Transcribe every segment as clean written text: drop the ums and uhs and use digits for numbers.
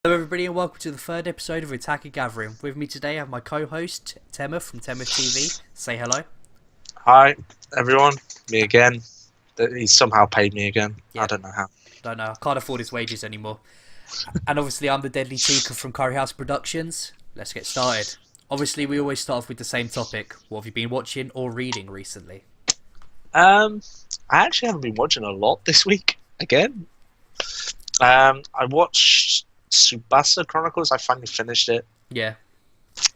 Hello everybody and welcome to the third episode of Otaku Gathering. With me today I have my co-host Temeth from Temeth TV. Say hello. Hi, everyone. Me again. He's somehow paid me again. I Yep, don't know how. don't know, I can't afford his wages anymore. And obviously I'm the Deadly Tikka from Curry House Productions. Let's get started. Obviously we always start off with the same topic. What have you been watching or reading recently? Um, I actually haven't been watching a lot this week. Again, I watched Tsubasa Chronicles. I finally finished it Yeah,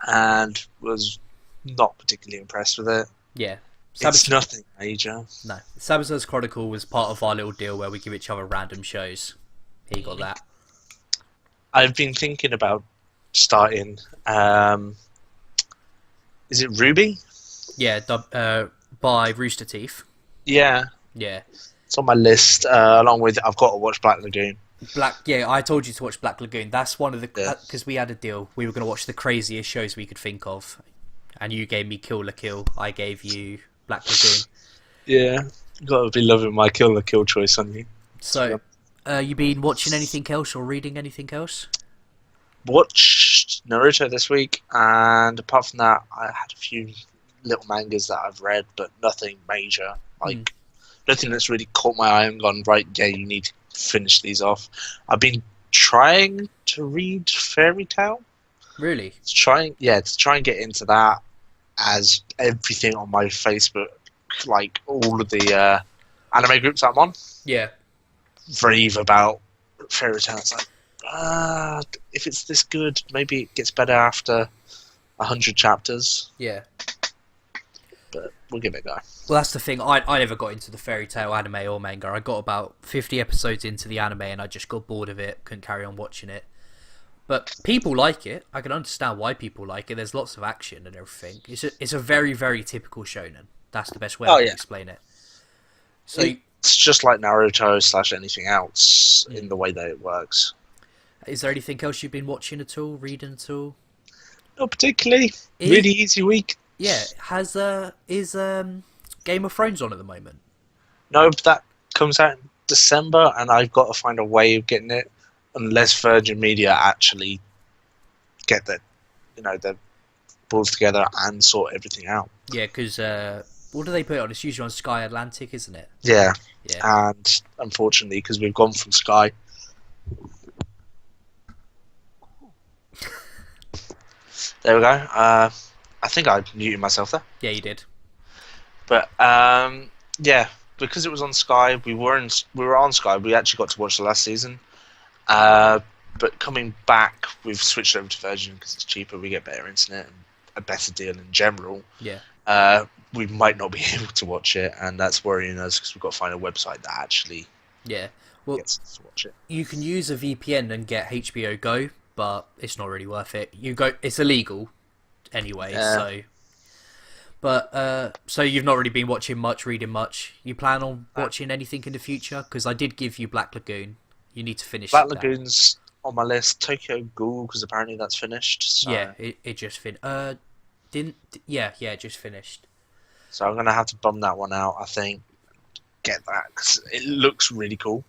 and was not particularly impressed with it. yeah. It's Sabas- nothing major. no, Sabasa's Chronicle was part of our little deal where we give each other random shows. He got that. I've been thinking about starting. Is it Ruby? Yeah, by Rooster Teeth. Yeah, Yeah. it's on my list. Along with I've got to watch Black Lagoon. Yeah, I told you to watch Black Lagoon. That's one of the Yeah. because we had a deal. We were going to watch the craziest shows we could think of, and you gave me Kill la Kill. I gave you Black Lagoon. Yeah, got to be loving my Kill la Kill choice on you. So, you been watching anything else or reading anything else? Watched Naruto this week, and apart from that, I had a few little mangas that I've read, but nothing major. Nothing that's really caught my eye and gone, right, yeah, you need to finish these off. I've been trying to read Fairy Tail. Really? To try and get into that, as everything on my Facebook, like all of the anime groups I'm on, Yeah. rave about Fairy Tail. It's like, if it's this good, maybe it gets better after 100 chapters, Yeah. but we'll give it a go. Well, that's the thing. I never got into the Fairy Tail anime or manga. I got about 50 episodes into the anime and I just got bored of it. Couldn't carry on watching it. But people like it. I can understand why people like it. There's lots of action and everything. It's a very, very typical shonen. That's the best way I can explain it. So, It's just like Naruto slash anything else in the way that it works. is there anything else you've been watching at all, reading at all? Not particularly. Really easy week. Yeah, is Game of Thrones on at the moment? No, but that comes out in December, and I've got to find a way of getting it, unless Virgin Media actually get their balls together and sort everything out. Yeah, because what do they put it on? It's usually on Sky Atlantic, isn't it? Yeah. Yeah. And unfortunately, because we've gone from Sky. There we go. I think I muted myself there. Yeah, you did. But yeah, because it was on Sky, we were on Sky. We actually got to watch the last season. But coming back, we've switched over to Virgin because it's cheaper. We get better internet and a better deal in general. Yeah. We might not be able to watch it, and that's worrying us because we've got to find a website that actually Yeah. Well, gets us to watch it. you can use a VPN and get HBO Go, but it's not really worth it. It's illegal anyway, so. But so you've not really been watching much, reading much. You plan on watching anything in the future? Because I did give you Black Lagoon. You need to finish Black that. Lagoon's on my list. Tokyo Ghoul, because apparently that's finished. So. Yeah, it just it just finished. So I'm gonna have to bum that one out. I think get that because it looks really cool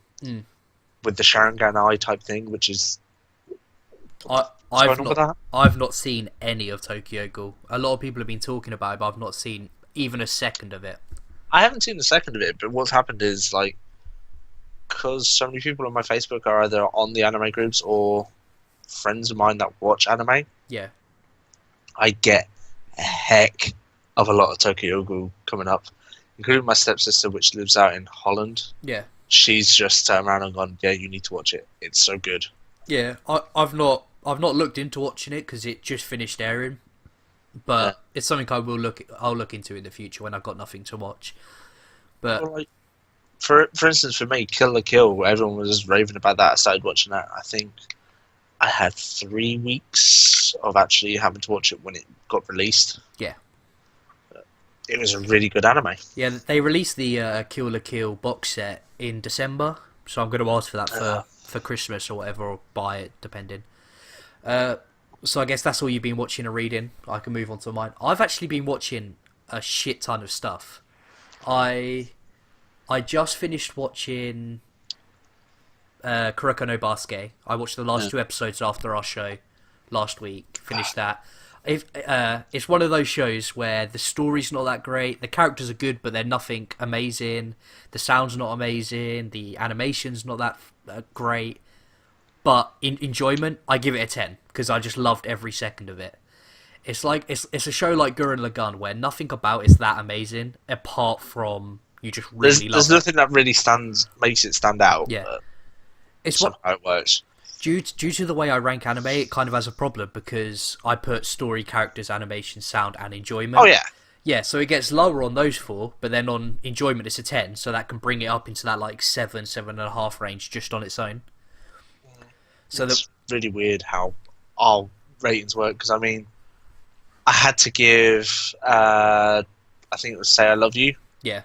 with the Sharingan eye type thing, which is. I've not seen any of Tokyo Ghoul. A lot of people have been talking about it, but I've not seen even a second of it. I haven't seen a second of it, but what's happened is because so many people on my Facebook are either on the anime groups or friends of mine that watch anime. Yeah. I get a heck of a lot of Tokyo Ghoul coming up, including my stepsister, which lives out in Holland. Yeah. She's just turned around and gone, "Yeah, you need to watch it. It's so good." Yeah, I've not looked into watching it because it just finished airing, but it's something I'll look into in the future when I've got nothing to watch. But Well, for instance, for me, Kill la Kill, everyone was just raving about that. I started watching that. I think I had 3 weeks of actually having to watch it when it got released. yeah, It was a really good anime. yeah, they released the Kill la Kill box set in December, so I'm going to ask for that for Christmas or whatever, or buy it depending. So I guess that's all you've been watching or reading. I can move on to mine. I've actually been watching a shit ton of stuff. I just finished watching Kuroko no Basket. I watched the last Yeah. 2 episodes after our show last week. Finished that. If It's one of those shows where the story's not that great, the characters are good, but they're nothing amazing. The sound's not amazing. The animation's not that great. But in enjoyment, I give it a 10 because I just loved every second of it. It's like it's a show like Gurren Lagann where nothing about it's that amazing apart from you just really love There's it. nothing that really makes it stand out. Yeah. But It's that's what not how it works. due to the way I rank anime, it kind of has a problem because I put story, characters, animation, sound, and enjoyment. Oh yeah. Yeah, so it gets lower on those four, but then on enjoyment it's a 10, so that can bring it up into that like 7.5 range just on its own. So It's really weird how our ratings work, because I mean, I had to give, I think it was Say I Love You, yeah,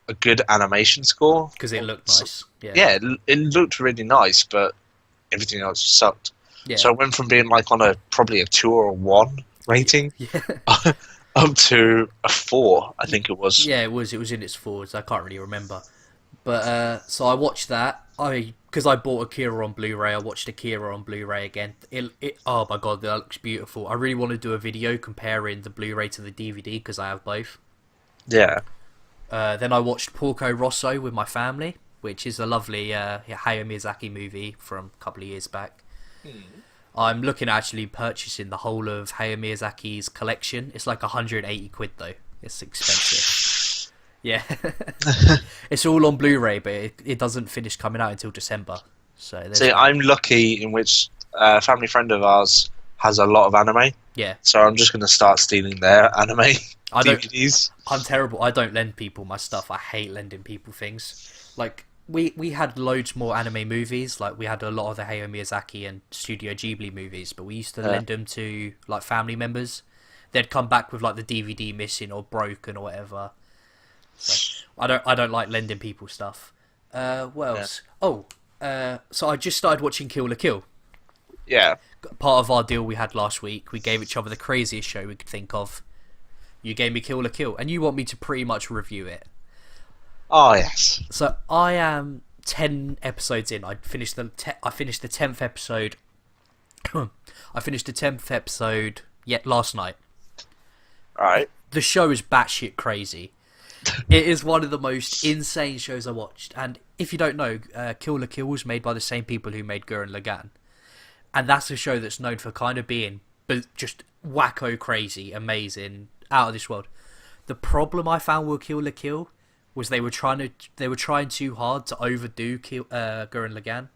a good animation score. because it looked nice. Yeah, Yeah, it looked really nice, but everything else sucked. yeah, So I went from being like on probably a 2 or a 1 rating yeah. up to a 4, I think it was. Yeah, it was in its fours. I can't really remember, but so I watched that. Because I bought Akira on Blu-ray. I watched Akira on Blu-ray again. Oh my god, that looks beautiful. I really want to do a video comparing the Blu-ray to the DVD because I have both. Yeah. Then I watched Porco Rosso with my family, which is a lovely Hayao Miyazaki movie from a couple of years back. I'm looking at actually purchasing the whole of Hayao Miyazaki's collection. It's like 180 quid though. It's expensive. Yeah. It's all on Blu-ray, but it doesn't finish coming out until December. So there's See, that. I'm lucky in which a family friend of ours has a lot of anime, Yeah. so I'm just going to start stealing their anime I don't- DVDs. I'm terrible. I don't lend people my stuff. I hate lending people things. Like, we had loads more anime movies. Like, we had a lot of the Hayao Miyazaki and Studio Ghibli movies, but we used to lend them to, like, family members. They'd come back with, like, the DVD missing or broken or whatever. So, I don't like lending people stuff. What else? Oh, so I just started watching Kill la Kill. Yeah. Part of our deal we had last week, we gave each other the craziest show we could think of. You gave me Kill la Kill, and you want me to pretty much review it. Oh, yes. So I am 10 episodes in. I finished the 10th episode. I finished the 10th episode last night. Alright. The show is batshit crazy. It is one of the most insane shows I watched. And if you don't know, Kill la Kill was made by the same people who made Gurren Lagann. And that's a show that's known for kind of being just wacko crazy, amazing, out of this world. The problem I found with Kill la Kill was they were trying too hard to overdo Gurren Lagann.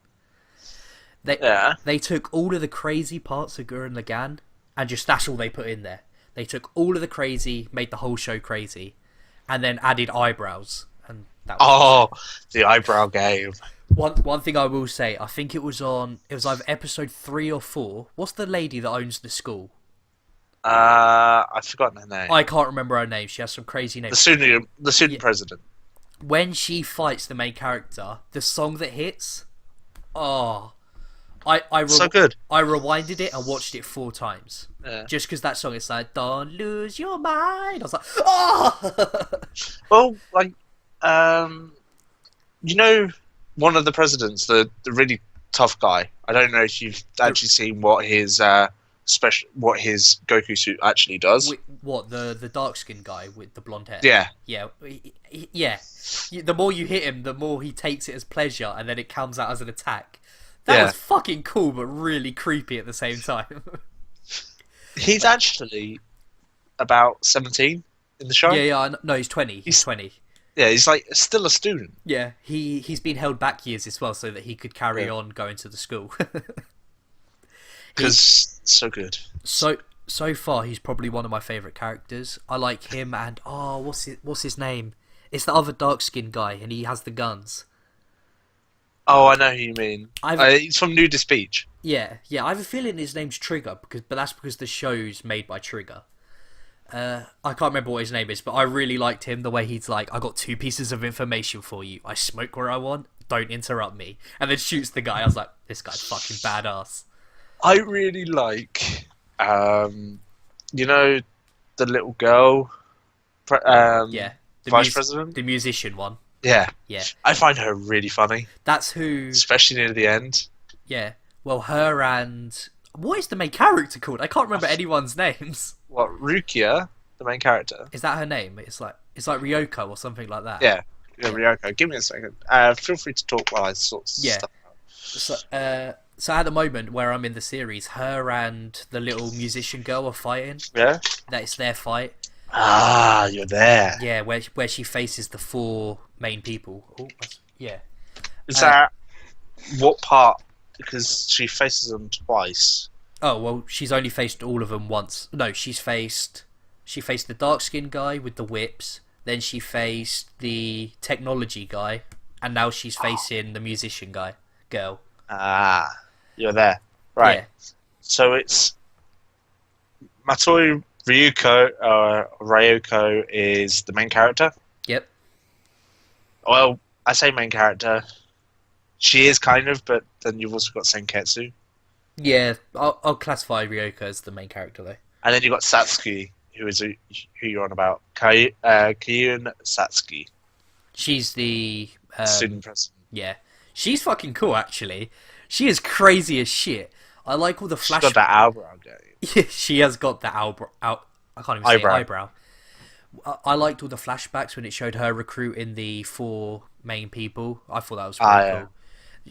They took all of the crazy parts of Gurren Lagann and just that's all they put in there. They took all of the crazy, made the whole show crazy, and then added eyebrows. And that was the eyebrow game. One thing I will say, I think it was either episode 3 or 4. What's the lady that owns the school? I've forgotten her name. I can't remember her name. She has some crazy name. The student president. When she fights the main character, the song that hits, so good. I rewinded it and watched it 4 times. Yeah. Just because that song is like, don't lose your mind. I was like, oh! Well, like, you know, one of the presidents, the really tough guy. I don't know if you've actually seen what his what his Goku suit actually does. What, the dark skinned guy with the blonde hair? Yeah. Yeah. Yeah. The more you hit him, the more he takes it as pleasure, and then it comes out as an attack. That was fucking cool, but really creepy at the same time. He's actually about 17 in the show. Yeah. No, he's 20. He's 20. Yeah, he's like still a student. Yeah, he's been held back years as well, so that he could carry on going to the school. Because so good. So far, he's probably one of my favourite characters. I like him and what's his name? It's the other dark skinned guy, and he has the guns. Oh, I know who you mean. He's from Nudist Beach. Yeah. I have a feeling his name's Trigger, but that's because the show's made by Trigger. I can't remember what his name is, but I really liked him. The way he's like, I got 2 pieces of information for you. I smoke where I want. Don't interrupt me. And then shoots the guy. I was like, this guy's fucking badass. I really like, you know, the little girl. The Vice president. the musician one. Yeah. Yeah, I find her really funny, that's who. especially near the end. Yeah, well, her and what is the main character called? I can't remember anyone's names. What, Rukia, the main character? Is that her name? It's like Ryoko or something like that. Yeah. Yeah, Yeah. Ryoko. Give me a second. Feel free to talk while I sort Yeah. stuff out. So at the moment where I'm in the series, her and the little musician girl are fighting. Yeah? That's their fight. Ah, you're there. Yeah, where she faces the four main people. Yeah. Is that what part? Because she faces them twice. Oh well, she's only faced all of them once. No, she faced the dark skinned guy with the whips. Then she faced the technology guy, and now she's facing the musician girl. Ah, you're there. Right. Yeah. So it's Matori Ryoko is the main character. Yep. Well, I say main character. She is kind of, but then you've also got Senketsu. Yeah, I'll classify Ryoko as the main character though. And then you've got Satsuki, who you're on about. Kayun Satsuki. She's the Student president. yeah. She's fucking cool actually. She is crazy as shit. I like all the She's flash. got that eyebrow going. Yeah, she has got that I can't even say eyebrow. I liked all the flashbacks when it showed her recruiting the four main people. I thought that was really cool.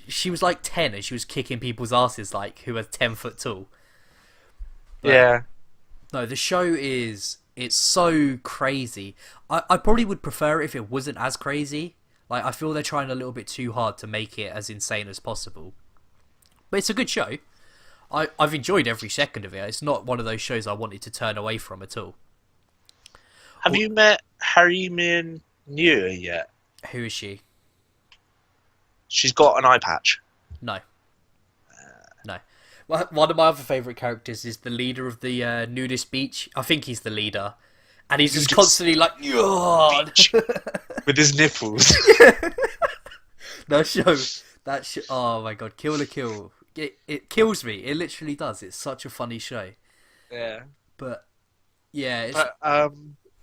She was like 10 and she was kicking people's asses like who are 10 foot tall. But, Yeah. No, the show it's so crazy. I probably would prefer it if it wasn't as crazy. Like I feel they're trying a little bit too hard to make it as insane as possible. But it's a good show. I've enjoyed every second of it. It's not one of those shows I wanted to turn away from at all. Have you met Harimin New yet? Who is she? She's got an eye patch. No. No. Well, one of my other favourite characters is the leader of the nudist beach. I think he's the leader. And he's just constantly like, "Yawn!" With his nipples. Oh my god, Kill la Kill. It kills me. It literally does. It's such a funny show. Yeah. But, yeah. It's... But,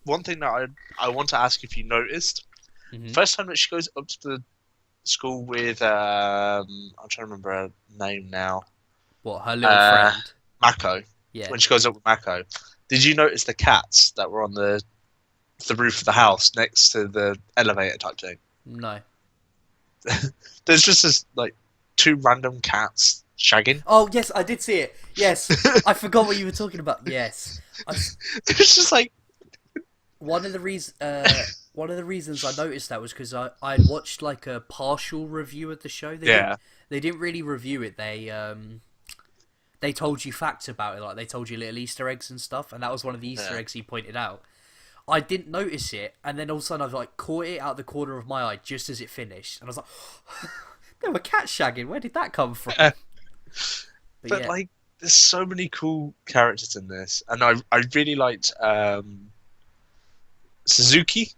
one thing that I want to ask if you noticed, first time that she goes up to the school with, I'm trying to remember her name now. What, her little friend? Mako. Yeah. When she goes up with Mako. Did you notice the cats that were on the roof of the house next to the elevator type thing? No. There's just this, like, two random cats shagging. Oh, yes, I did see it. Yes. I forgot what you were talking about. Yes. It's just like... One of the reasons I noticed that was because I'd watched like a partial review of the show. They didn't really review it. They told you facts about it, like they told you little Easter eggs and stuff, and that was one of the Easter eggs he pointed out. I didn't notice it, and then all of a sudden I like caught it out the corner of my eye just as it finished, and I was like, "There were cats shagging. Where did that come from?" But yeah. Like, there's so many cool characters in this, and I really liked Suzuki.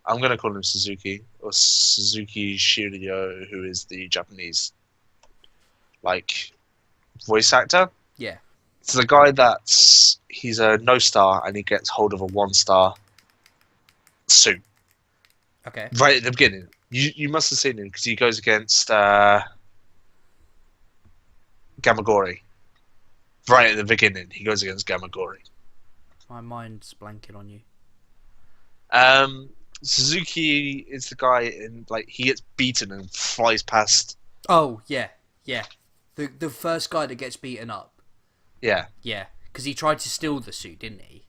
I'm gonna call him Suzuki, or Suzuki Shiryo, who is the Japanese like voice actor. Yeah. It's the guy he's a no star and he gets hold of a 1-star suit. Okay. Right at the beginning. You must have seen him because he goes against Gamagori. Right at the beginning, he goes against Gamagori. My mind's blanking on you. Suzuki is the guy in like he gets beaten and flies past. Oh yeah. The first guy that gets beaten up. Yeah. Yeah, because he tried to steal the suit, didn't he?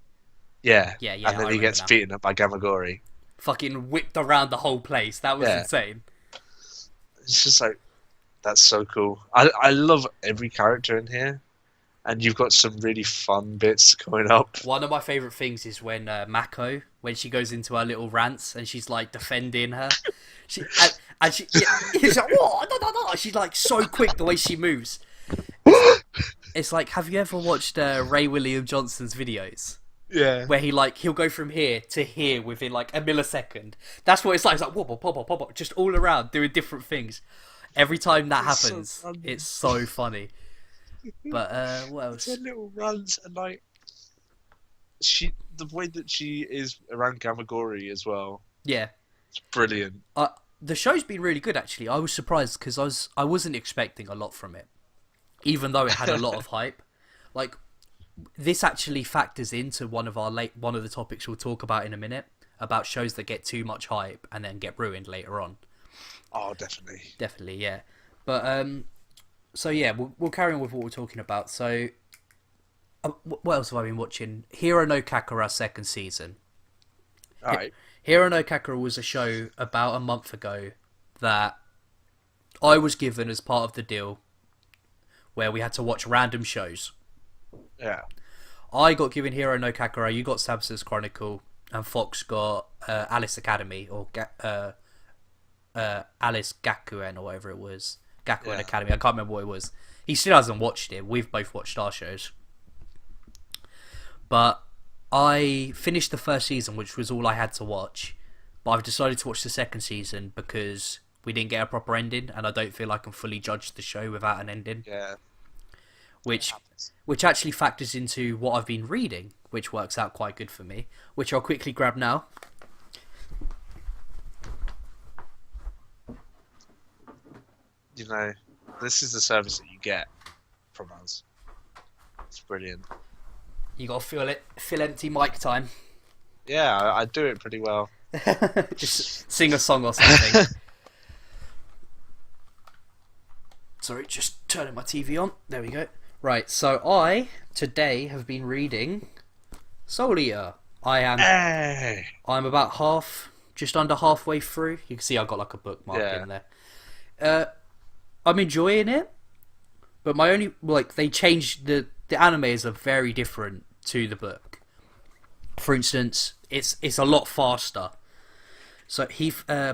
Yeah. Yeah. And then he gets beaten up by Gamagori. Fucking whipped around the whole place. That was insane. It's just like, that's so cool. I love every character in here. And you've got some really fun bits coming up. One of my favourite things is when Mako, when she goes into her little rants and she's like defending her. She's like, what? No. She's like so quick the way she moves. It's like, have you ever watched Ray William Johnson's videos? Yeah. Where he'll go from here to here within like a millisecond. That's what it's like. It's like wobble, pop, pop, just all around doing different things. Every time that happens, it's so funny. But what else? It's her little runs and like the way that she is around Gamagori as well. Yeah. It's brilliant. The show's been really good actually. I was surprised because I wasn't expecting a lot from it, even though it had a lot of hype. Like, this actually factors into one of the topics we'll talk about in a minute, about shows that get too much hype and then get ruined later on. Oh, definitely. Definitely, yeah. But so yeah, we'll carry on with what we're talking about. So, what else have I been watching? Hiiro No Kakera second season. All right. Hiiro No Kakera was a show about a month ago that I was given as part of the deal, where we had to watch random shows. Yeah. I got given Hiiro No Kakera, you got Samson's Chronicle, and Fox got Alice Academy, or Alice Gakuen, or whatever it was. Gakuen Academy, I can't remember what it was. He still hasn't watched it. We've both watched our shows. But I finished the first season, which was all I had to watch. But I've decided to watch the second season because we didn't get a proper ending, and I don't feel I can fully judge the show without an ending. Yeah. Which actually factors into what I've been reading, which works out quite good for me, which I'll quickly grab now. You know, this is the service that you get from us. It's brilliant. You gotta fill empty mic time. Yeah, I do it pretty well. Just sing a song or something. Sorry, just turning my TV on. There we go. Right, so I today have been reading Soul Eater. Hey! I'm about just under halfway through. You can see I've got like a bookmark in there. I'm enjoying it, but they changed the animes are very different to the book. For instance, it's a lot faster. So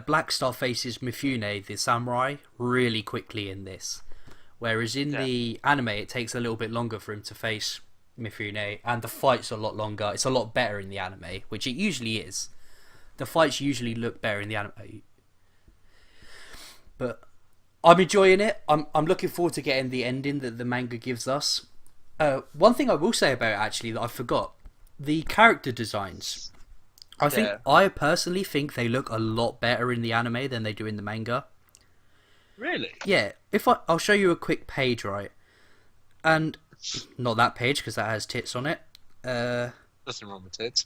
Black Star faces Mifune, the samurai, really quickly in this. Whereas in the anime, it takes a little bit longer for him to face Mifune, and the fight's a lot longer. It's a lot better in the anime, which it usually is. The fights usually look better in the anime. But I'm enjoying it. I'm looking forward to getting the ending that the manga gives us. One thing I will say about it, actually, that I forgot. The character designs. I personally think they look a lot better in the anime than they do in the manga. Really? Yeah, I'll show you a quick page, right? And not that page because that has tits on it. Nothing wrong with tits.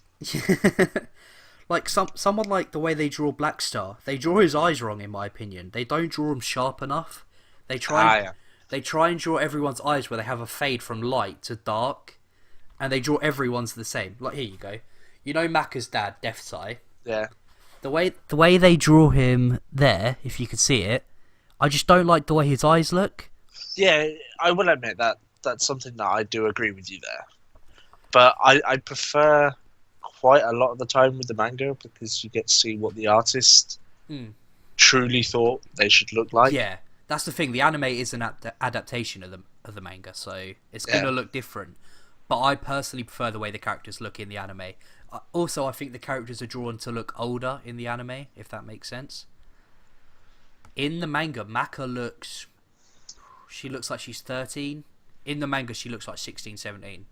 Like someone like the way they draw Black Star. They draw his eyes wrong, in my opinion. They don't draw them sharp enough. They try and draw everyone's eyes where they have a fade from light to dark, and they draw everyone's the same. Like, here you go. You know Maka's dad, Death's Eye. Yeah. The way they draw him there, if you could see it, I just don't like the way his eyes look. Yeah, I will admit that's something that I do agree with you there. But I prefer quite a lot of the time with the manga because you get to see what the artist truly thought they should look like. Yeah, that's the thing. The anime is an adaptation of the manga, so it's going to look different. But I personally prefer the way the characters look in the anime. Also, I think the characters are drawn to look older in the anime, if that makes sense. In the manga, Maka looks like she's 13. In the manga, she looks like 16, 17.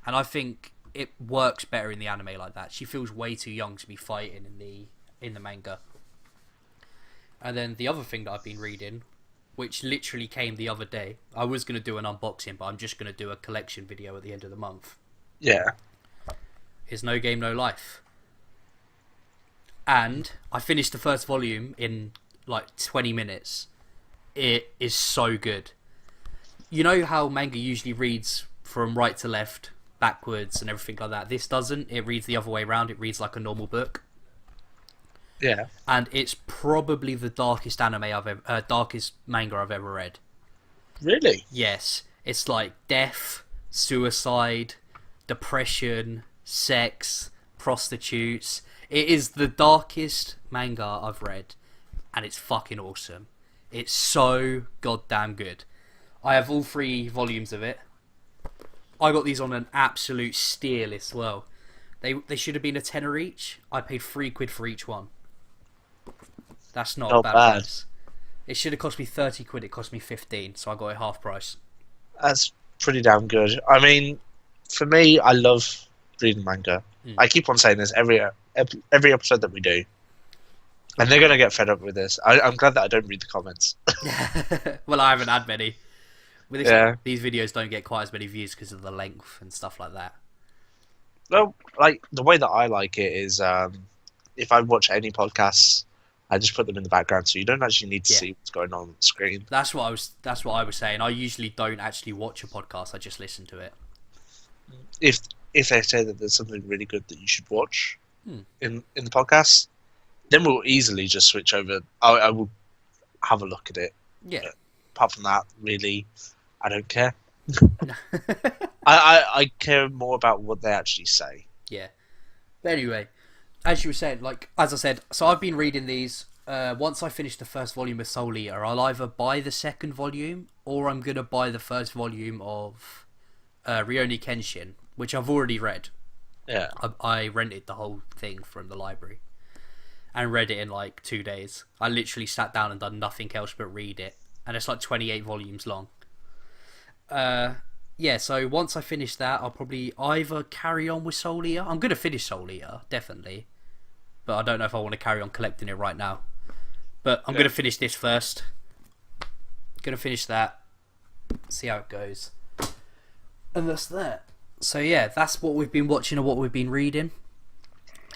And I think it works better in the anime like that. She feels way too young to be fighting in the manga. And then the other thing that I've been reading, which literally came the other day, I was going to do an unboxing, but I'm just going to do a collection video at the end of the month. Yeah. Is No Game No Life. And I finished the first volume in like 20 minutes. It is so good. You know how manga usually reads from right to left, backwards and everything like that? This doesn't. It reads the other way around. It reads like a normal book. Yeah. And it's probably the darkest darkest manga I've ever read. Really? Yes. It's like death, suicide, depression, sex, prostitutes. It is the darkest manga I've read, and it's fucking awesome. It's so goddamn good. I have all 3 volumes of it. I got these on an absolute steal as well. They should have been a tenner each. I paid £3 for each one. That's not a bad price. It should have cost me £30. It cost me 15, so I got it half price. That's pretty damn good. I mean, for me, I love reading manga. I keep on saying this every episode that we do. And they're gonna get fed up with this. I'm glad that I don't read the comments. Well, I haven't had many. With this, Yeah. These videos don't get quite as many views because of the length and stuff like that. Well, like the way that I like it is, if I watch any podcasts, I just put them in the background, so you don't actually need to see what's going on the screen. That's what I was saying. I usually don't actually watch a podcast. I just listen to it. If they say that there's something really good that you should watch in the podcast, then we'll easily just switch over. I will have a look at it. Yeah. But apart from that, really, I don't care. I care more about what they actually say. Yeah. But anyway, as you were saying, as I said, so I've been reading these. Once I finish the first volume of Soul Eater, I'll either buy the second volume or I'm gonna buy the first volume of Rurouni Kenshin, which I've already read. Yeah. I rented the whole thing from the library and read it in 2 days. I literally sat down and done nothing else but read it, and it's 28 volumes long. Yeah, so once I finish that, I'll probably either carry on with Soul Eater. I'm going to finish Soul Eater, definitely. But I don't know if I want to carry on collecting it right now. But I'm going to finish this first. Going to finish that. See how it goes. And that's that. So yeah, that's what we've been watching and what we've been reading.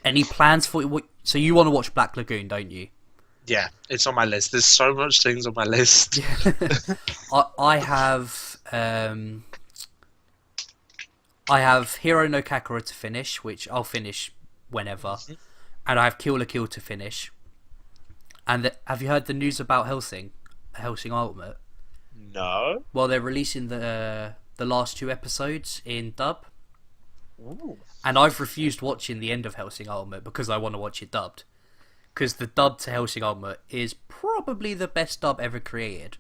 Any plans for what? So you want to watch Black Lagoon, don't you? Yeah, it's on my list. There's so much things on my list. I have Hiiro No Kakera to finish, which I'll finish whenever, and I have Kill la Kill to finish. And have you heard the news about Hellsing Ultimate? No. Well, they're releasing the last 2 episodes in dub. Ooh. And I've refused watching the end of Hellsing Ultimate because I want to watch it dubbed. Because the dub to Hellsing Ultimate is probably the best dub ever created.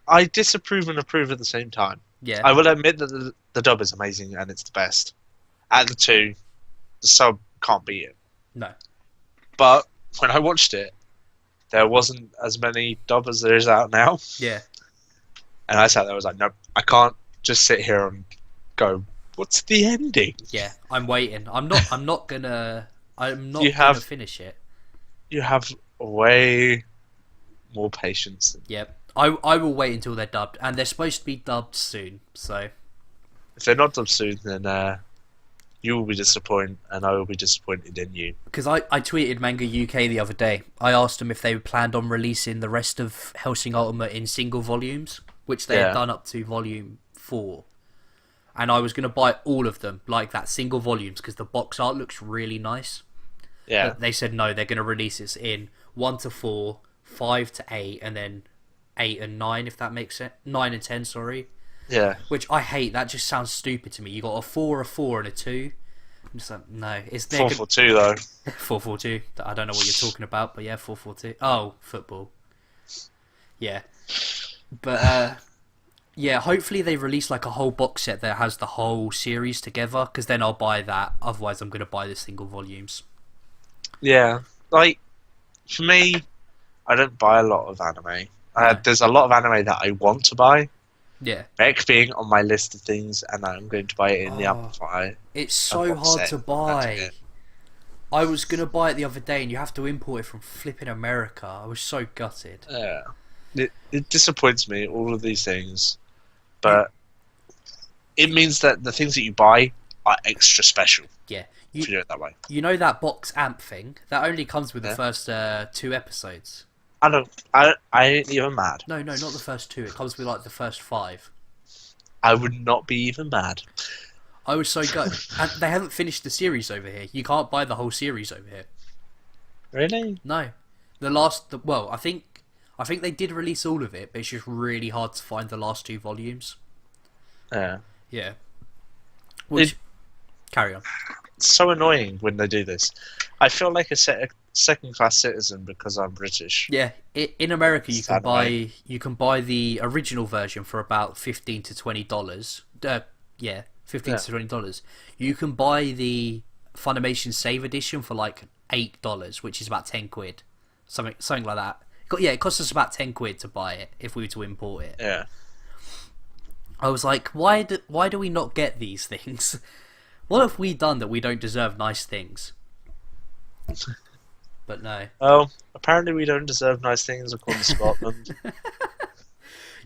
I disapprove and approve at the same time. Yeah. I will admit that the dub is amazing and it's the best. At the 2, the sub can't beat it. No. But when I watched it, there wasn't as many dub as there is out now. Yeah. And I sat there, I was like, nope, I can't just sit here and go, what's the ending? Yeah, I'm waiting. I'm not gonna finish it. You have way more patience. Yep. I will wait until they're dubbed, and they're supposed to be dubbed soon. So if they're not dubbed soon, then you will be disappointed, and I will be disappointed in you. Because I tweeted Manga UK the other day. I asked them if they planned on releasing the rest of Hellsing Ultimate in single volumes, which they had done up to volume 4. And I was going to buy all of them, like that, single volumes, because the box art looks really nice. Yeah. But they said no, they're going to release this in 1 to 4, 5 to 8, and then 8 and 9, if that makes sense. 9 and 10, sorry. Yeah. Which I hate. That just sounds stupid to me. You got a 4, and a 2. I'm just like, no. It's 4-4-2 though. 4-4-2. I don't know what you're talking about, but yeah, 4-4-2. Oh, football. Yeah. But yeah, hopefully they release like a whole box set that has the whole series together, because then I'll buy that. Otherwise, I'm going to buy the single volumes. Yeah. Like, for me, I don't buy a lot of anime. There's a lot of anime that I want to buy. Yeah. Beck being on my list of things, and I'm going to buy it in the Amplify. It's so hard to buy. I was going to buy it the other day, and you have to import it from flipping America. I was so gutted. Yeah. It disappoints me, all of these things. But it means that the things that you buy are extra special. Yeah. If you do it that way. You know that box amp thing? That only comes with the first 2 episodes. I ain't even mad. No, not the first 2. It comes with like the first 5. I would not be even mad. I was so gutted. And they haven't finished the series over here. You can't buy the whole series over here. Really? No. Well, I think they did release all of it, but it's just really hard to find the last 2 volumes. Yeah. Yeah. Which, carry on. It's so annoying when they do this. I feel like a second-class citizen because I'm British. Yeah, in America you can buy the original version for about $15 to $20. $15 to $20. You can buy the Funimation Save Edition for like $8, which is about £10, something like that. Yeah, it costs us about £10 to buy it if we were to import it. Yeah. I was like, why do we not get these things? What have we done that we don't deserve nice things? But no. Well, apparently we don't deserve nice things according to Scotland.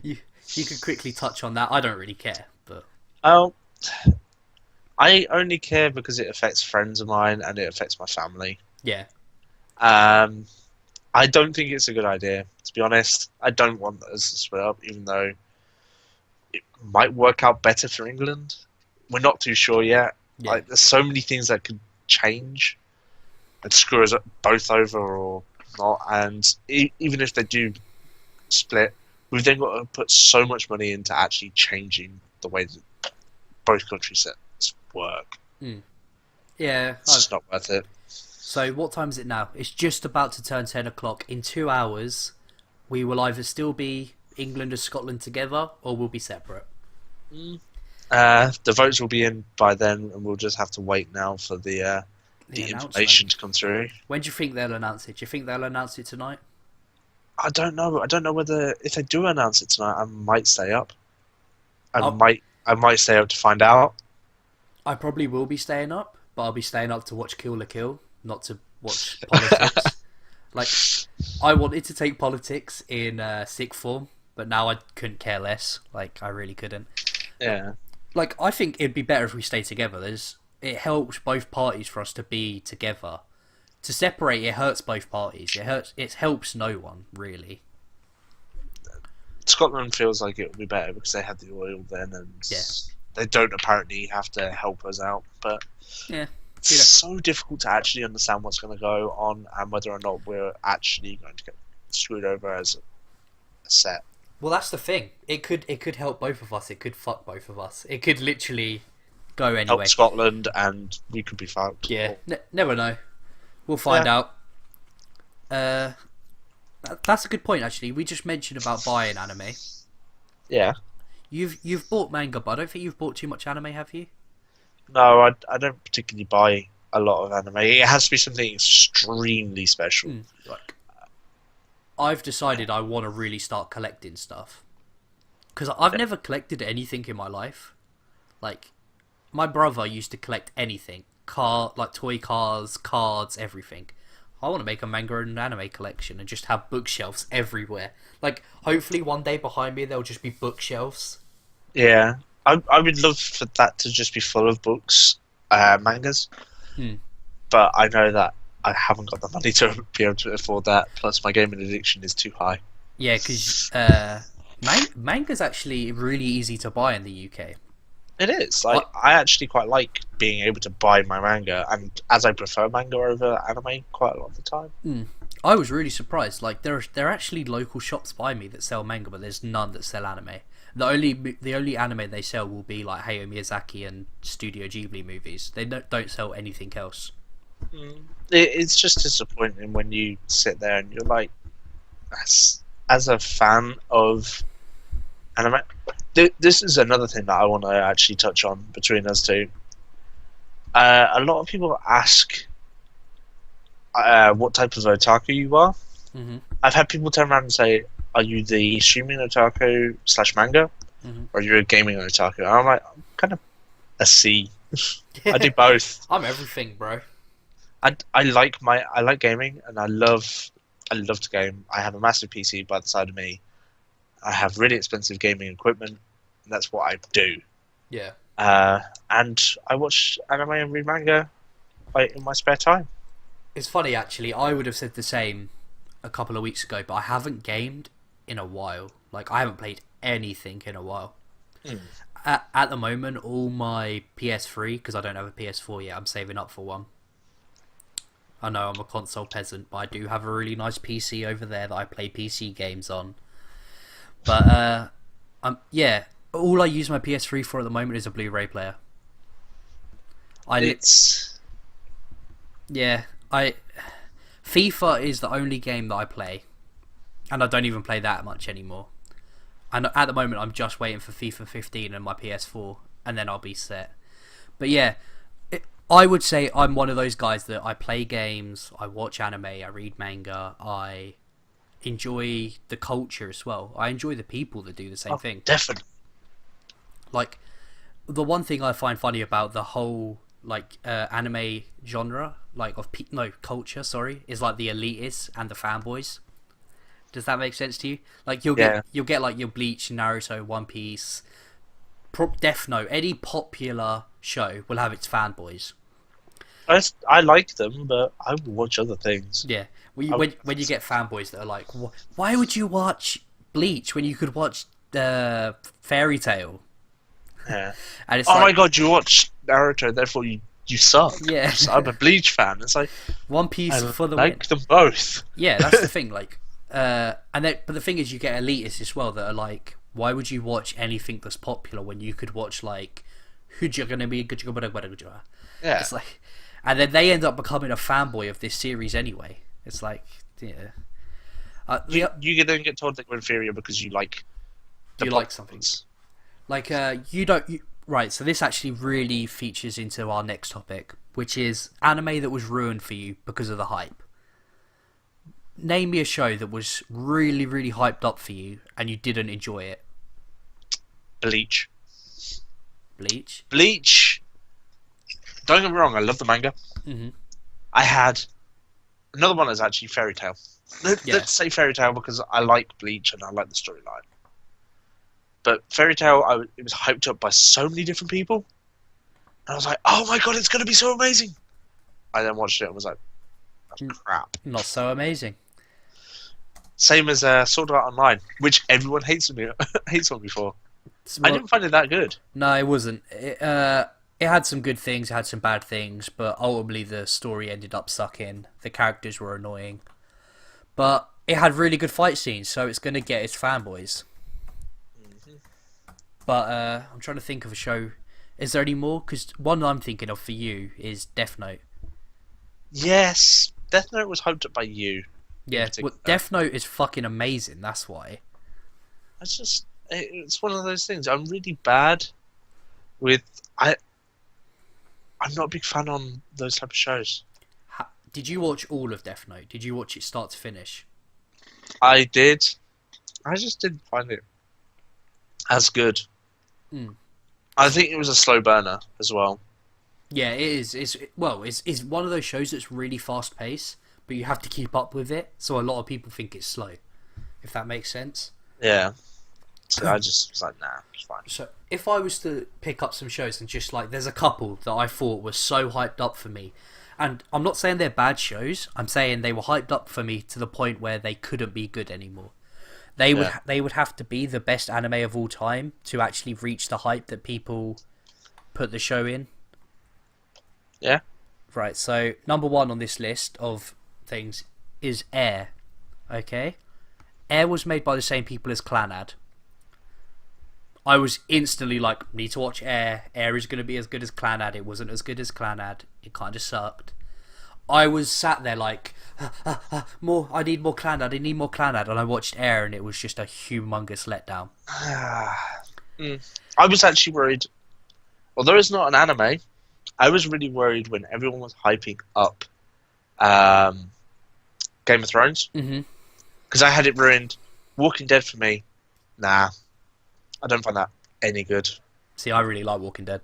You you could quickly touch on that. I don't really care, but Oh, I only care because it affects friends of mine and it affects my family. yeah. Um, I don't think it's a good idea, to be honest. I don't want us to split up, even though it might work out better for England. We're not too sure yet. Yeah. Like, there's so many things that could change and screw us both over or not. And even if they do split, we've then got to put so much money into actually changing the way that both countries work. Yeah. It's just not worth it. So what time is it now? It's just about to turn 10 o'clock. In 2 hours, we will either still be England and Scotland together, or we'll be separate. The votes will be in by then, and we'll just have to wait now for the information to come through. When do you think they'll announce it? Do you think they'll announce it tonight? I don't know. I don't know whether if they do announce it tonight, I might stay up. I might stay up to find out. I probably will be staying up, but I'll be staying up to watch Kill la Kill, not to watch politics. Like, I wanted to take politics in sixth form, but now I couldn't care less. Like, I really couldn't. Yeah. Like, I think it'd be better if we stay together. It helps both parties for us to be together. To separate, it hurts both parties. It helps no one, really. Scotland feels like it would be better because they have the oil then, and they don't apparently have to help us out. But yeah, it's so difficult to actually understand what's going to go on and whether or not we're actually going to get screwed over as a set. Well, that's the thing. It could help both of us. It could fuck both of us. It could literally go anyway. Help Scotland, and we could be fucked. Yeah, never know. We'll find out. That's a good point, actually. We just mentioned about buying anime. Yeah. You've bought manga, but I don't think you've bought too much anime, have you? No, I don't particularly buy a lot of anime. It has to be something extremely special. Like, I've decided I want to really start collecting stuff. Because I've never collected anything in my life. Like, my brother used to collect anything. Like toy cars, cards, everything. I want to make a manga and anime collection and just have bookshelves everywhere. Like, hopefully one day behind me there'll just be bookshelves. Yeah. I would love for that to just be full of books, mangas. But I know that I haven't got the money to be able to afford that. Plus, my gaming addiction is too high. Yeah, because manga's actually really easy to buy in the UK. It is. Like, I actually quite like being able to buy my manga, and as I prefer manga over anime quite a lot of the time. I was really surprised. Like, there are actually local shops by me that sell manga, but there's none that sell anime. The only anime they sell will be like Hayao Miyazaki and Studio Ghibli movies. They don't sell anything else. It's just disappointing when you sit there and you're like, as a fan of anime. This is another thing that I want to actually touch on between us two. A lot of people ask what type of otaku you are. I've had people turn around and say, are you the streaming otaku / manga? Or are you a gaming otaku? And I'm like, I'm kind of a C. I do both. I'm everything, bro. I like gaming, and I love to game. I have a massive PC by the side of me. I have really expensive gaming equipment, and that's what I do. Yeah. And I watch anime and read manga in my spare time. It's funny, actually. I would have said the same a couple of weeks ago, but I haven't gamed in a while. Like, I haven't played anything in a while. At the moment, all my PS3, because I don't have a PS4 yet, I'm saving up for one. I know I'm a console peasant, but I do have a really nice PC over there that I play PC games on. But yeah, all I use my PS3 for at the moment is a Blu-ray player. FIFA is the only game that I play, and I don't even play that much anymore. And at the moment, I'm just waiting for FIFA 15 and my PS4, and then I'll be set. But yeah, I would say I'm one of those guys that I play games, I watch anime, I read manga, I enjoy the culture as well. I enjoy the people that do the same thing. Definitely. Like, the one thing I find funny about the whole anime genre, culture. Sorry, is like the elitists and the fanboys. Does that make sense to you? Like you'll get like your Bleach, Naruto, One Piece, Death Note. Any popular show will have its fanboys. I like them, but I will watch other things. Yeah, when you get fanboys that are like, why would you watch Bleach when you could watch Fairy Tail? Yeah. And it's my god, you watch Naruto, therefore you suck. Yeah. I'm a Bleach fan. It's like One Piece for the win. Them both. Yeah, that's the thing. Like, but the thing is, you get elitists as well that are like, why would you watch anything that's popular when you could watch like Yeah. It's like, and then they end up becoming a fanboy of this series anyway. It's like, yeah. You then get told that you're inferior because you like. You like something. Like you don't. Right. So this actually really features into our next topic, which is anime that was ruined for you because of the hype. Name me a show that was really, really hyped up for you and you didn't enjoy it. Bleach. Bleach. Don't get me wrong, I love the manga. Mm-hmm. I had another one is actually Fairy Tail. Let's say Fairy Tail because I like Bleach and I like the storyline. But Fairy Tail, it was hyped up by so many different people, and I was like, "Oh my god, it's going to be so amazing!" I then watched it and was like, "That's crap." Not so amazing. Same as Sword Art Online, which everyone hates on me for. I didn't find it that good. No, it wasn't. It had some good things, it had some bad things, but ultimately the story ended up sucking. The characters were annoying. But it had really good fight scenes, so it's going to get its fanboys. Mm-hmm. But I'm trying to think of a show. Is there any more? Because one I'm thinking of for you is Death Note. Yes, Death Note was hyped up by you. Yeah, well, Death Note is fucking amazing, that's why. It's one of those things. I'm really bad with... I'm not a big fan on those type of shows. Did you watch all of Death Note? Did you watch it start to finish? I did. I just didn't find it as good. Mm. I think it was a slow burner as well. Yeah, it is. It's one of those shows that's really fast paced, but you have to keep up with it. So a lot of people think it's slow, if that makes sense. Yeah. So I just was like, nah, it's fine. So if I was to pick up some shows and just like, there's a couple that I thought were so hyped up for me, and I'm not saying they're bad shows. I'm saying they were hyped up for me to the point where they couldn't be good anymore. They would have to be the best anime of all time to actually reach the hype that people put the show in. Yeah. Right. So number one on this list of things is Air. Okay. Air was made by the same people as Clannad. I was instantly like, need to watch Air. Air is going to be as good as Clannad. It wasn't as good as Clannad. It kind of sucked. I was sat there like, more. I need more Clannad. I need more Clannad. And I watched Air, and it was just a humongous letdown. I was actually worried. Although it's not an anime, I was really worried when everyone was hyping up Game of Thrones. Because I had it ruined. Walking Dead for me, nah. I don't find that any good. See, I really like Walking Dead.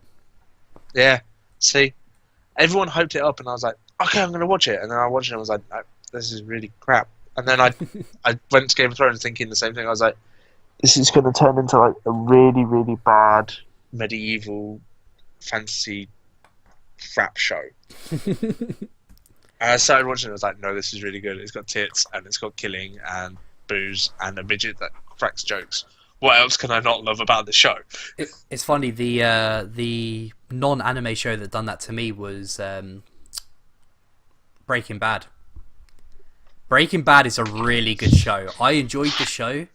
Yeah. See, everyone hyped it up, and I was like, okay, I'm going to watch it. And then I watched it, and I was like, this is really crap. And then I went to Game of Thrones thinking the same thing. I was like, this is going to turn into like a really, really bad medieval fantasy crap show. And I started watching it. I was like, no, this is really good. It's got tits, and it's got killing, and booze, and a midget that cracks jokes. What else can I not love about the show? It's funny, the non-anime show that done that to me was Breaking Bad. Breaking Bad is a really good show. I enjoyed the show,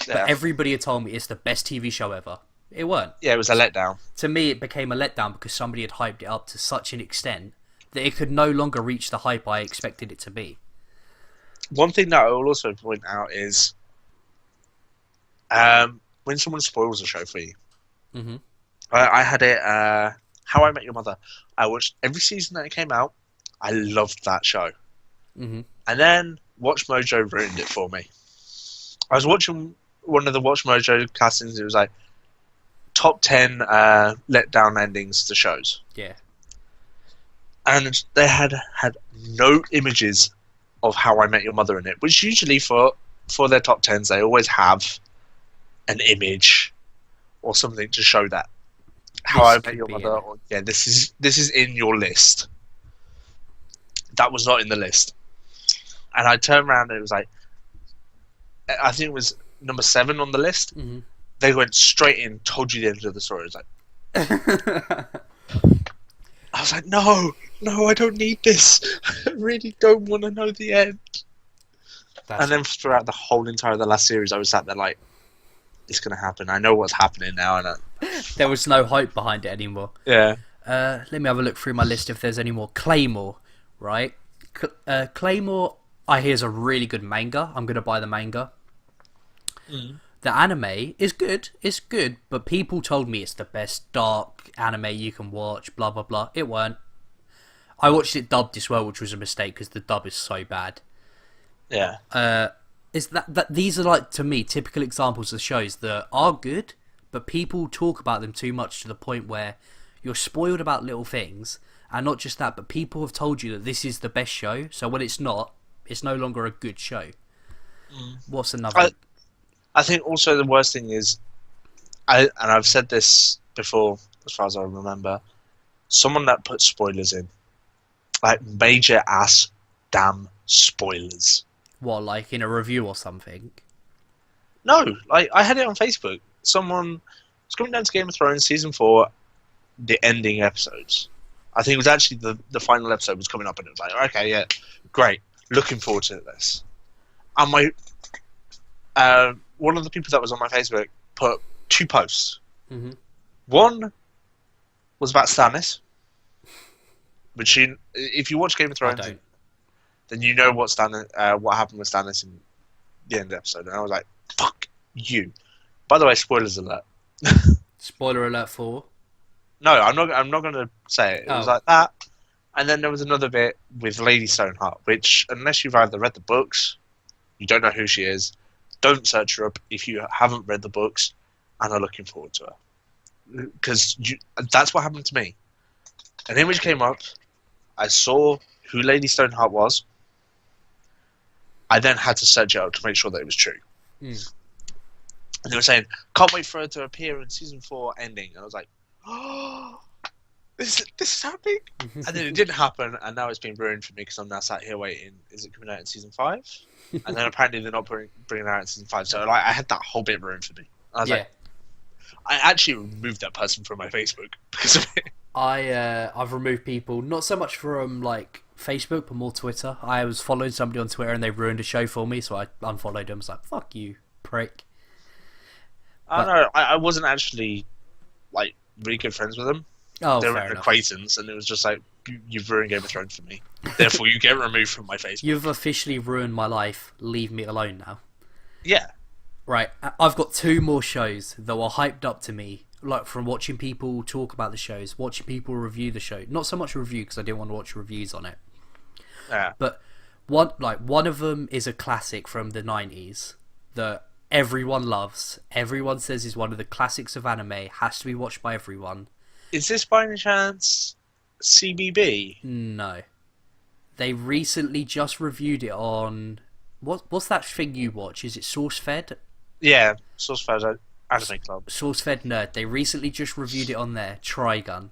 but everybody had told me it's the best TV show ever. It weren't. Yeah, it was a letdown. To me, it became a letdown because somebody had hyped it up to such an extent that it could no longer reach the hype I expected it to be. One thing that I will also point out is when someone spoils a show for you. Mm-hmm. I had it, How I Met Your Mother. I watched every season that it came out. I loved that show. Mm-hmm. And then Watch Mojo ruined it for me. I was watching one of the Watch Mojo castings. It was like top 10 letdown endings to shows. Yeah. and they had no images of How I Met Your Mother in it, which usually for their top tens they always have an image or something to show that How I Met Your Mother. Or, yeah, this is in your list. That was not in the list, and I turned around and it was like, I think it was number 7 on the list. Mm-hmm. They went straight in, told you the end of the story. It was like, I was like, no, I don't need this. I really don't want to know the end. And then throughout the whole entire of the last series, I was sat there like, it's going to happen. I know what's happening now. And there was no hype behind it anymore. Yeah. Let me have a look through my list if there's any more. Claymore, right? Claymore, I hear is a really good manga. I'm going to buy the manga. The anime is good. It's good, but people told me it's the best dark anime you can watch, blah, blah, blah. It weren't. I watched it dubbed as well, which was a mistake because the dub is so bad. Yeah. Is that these are, like, to me, typical examples of shows that are good, but people talk about them too much to the point where you're spoiled about little things, and not just that, but people have told you that this is the best show, so when it's not, it's no longer a good show. What's another... I think also the worst thing is, and I've said this before as far as I remember, someone that puts spoilers in, like major ass damn spoilers. What, like in a review or something? No, like I had it on Facebook. Someone was coming down to Game of Thrones season 4, the ending episodes. I think it was actually the final episode was coming up, and it was like, okay, yeah, great, looking forward to this. And my one of the people that was on my Facebook put 2 posts. Mm-hmm. One was about Stannis, which if you watch Game of Thrones, then you know what happened with Stannis in the end of the episode. And I was like, fuck you. By the way, spoilers alert. Spoiler alert for? No, I'm not going to say it. It was like that. And then there was another bit with Lady Stoneheart, which, unless you've either read the books, you don't know who she is. Don't search her up if you haven't read the books and are looking forward to her. Because that's what happened to me. An image came up. I saw who Lady Stoneheart was. I then had to search it out to make sure that it was true. And they were saying, can't wait for her to appear in season 4 ending. And I was like, oh, this is happening? And then it didn't happen, and now it's been ruined for me because I'm now sat here waiting. Is it coming out in season 5? And then apparently they're not bringing it out in season 5. So like, I had that whole bit ruined for me. I was like, I actually removed that person from my Facebook because of it. I've removed people, not so much from like Facebook, but more Twitter. I was following somebody on Twitter and they ruined a show for me, so I unfollowed them. I was like, fuck you, prick. I wasn't actually like really good friends with them. Oh, they were an acquaintance, and it was just like, you've ruined Game of Thrones for me. Therefore, you get removed from my Facebook. You've officially ruined my life. Leave me alone now. Yeah. Right, I've got 2 more shows that were hyped up to me, like from watching people talk about the shows, watching people review the show. Not so much a review because I didn't want to watch reviews on it. Yeah. But one of them is a classic from the 90s that everyone loves. Everyone says is one of the classics of anime. Has to be watched by everyone. Is this by any chance CBB? No. They recently just reviewed it on... What's that thing you watch? Is it SourceFed? Yeah, SourceFed Anime Club. SourceFed Nerd. They recently just reviewed it on there. Trigun.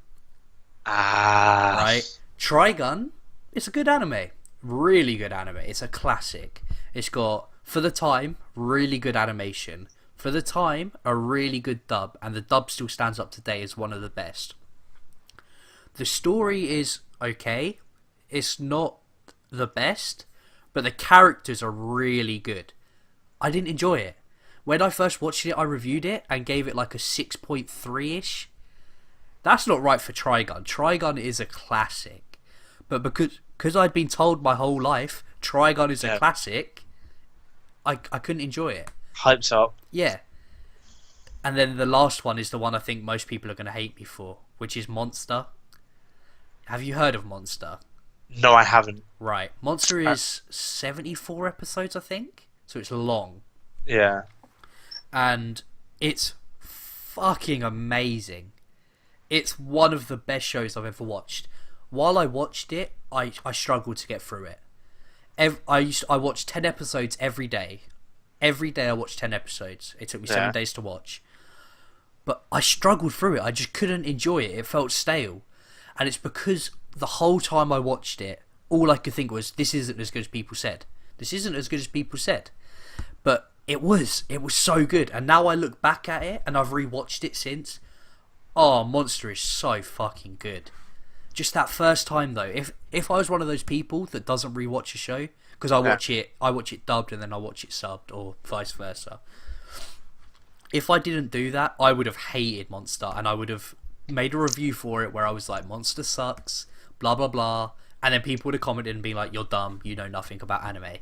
Right? Trigun, it's a good anime. Really good anime. It's a classic. It's got, for the time, really good animation. For the time, a really good dub. And the dub still stands up today as one of the best. The story is okay. It's not the best, but the characters are really good. I didn't enjoy it. When I first watched it, I reviewed it and gave it like a 6.3-ish. That's not right for Trigun. Trigun is a classic. But because I'd been told my whole life Trigun is a classic, I couldn't enjoy it. Hyped up. Yeah. And then the last one is the one I think most people are going to hate me for, which is Monster. Have you heard of Monster? No, I haven't. Right. Monster is 74 episodes, I think. So it's long. Yeah. And it's fucking amazing. It's one of the best shows I've ever watched. while I watched it, I struggled to get through it. I watched 10 episodes every day. Every day I watched 10 episodes. It took me 7 days to watch. But I struggled through it. I just couldn't enjoy it. It felt stale. And it's because the whole time I watched it, all I could think was, this isn't as good as people said. This isn't as good as people said. But it was so good. And now I look back at it, and I've rewatched it since. Oh, Monster is so fucking good. Just that first time though, if I was one of those people that doesn't rewatch a show, because I watch it dubbed and then I watch it subbed, or vice versa. If I didn't do that, I would have hated Monster, and I would have made a review for it where I was like, Monster sucks, blah blah blah, and then people would have commented and be like, you're dumb, you know nothing about anime.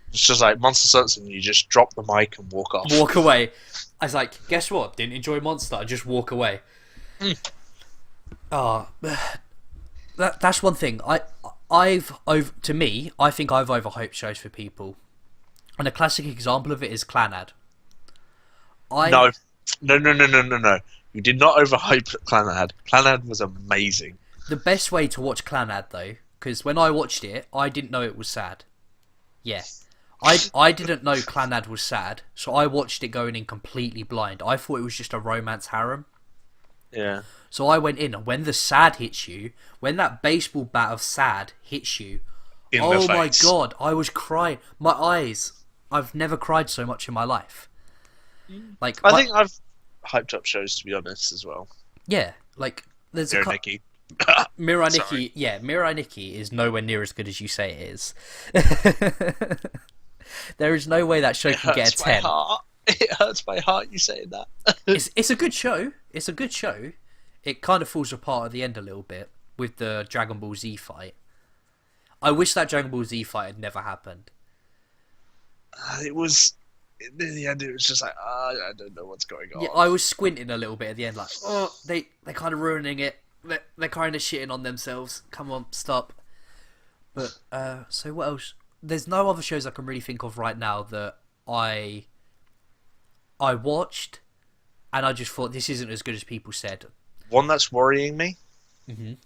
It's just like Monster sucks, and you just drop the mic and walk off. Walk away. I was like, guess what? Didn't enjoy Monster. I just walk away. That's one thing. I think I've overhyped shows for people, and a classic example of it is Clannad. No. You did not overhype Clannad. Clannad was amazing. The best way to watch Clannad though, because when I watched it, I didn't know it was sad. Yeah. I didn't know Clannad was sad, so I watched it going in completely blind. I thought it was just a romance harem. Yeah. So I went in, and when the sad hits you, when that baseball bat of sad hits you, oh my god, I was crying. My eyes. I've never cried so much in my life. Like I think I've hyped up shows, to be honest, as well. Yeah, like there's Miria Nikki. Miria Nikki. Yeah, Miria Nikki is nowhere near as good as you say it is. There is no way that show can get a 10. It hurts my heart you saying that. It's a good show. It's a good show. It kind of falls apart at the end a little bit with the Dragon Ball Z fight. I wish that Dragon Ball Z fight had never happened. It was... In the end, it was just like, I don't know what's going on. Yeah, I was squinting a little bit at the end, like, oh, they're kind of ruining it. They're kind of shitting on themselves. Come on, stop. But, so what else? There's no other shows I can really think of right now that I watched, and I just thought, this isn't as good as people said. One that's worrying me, and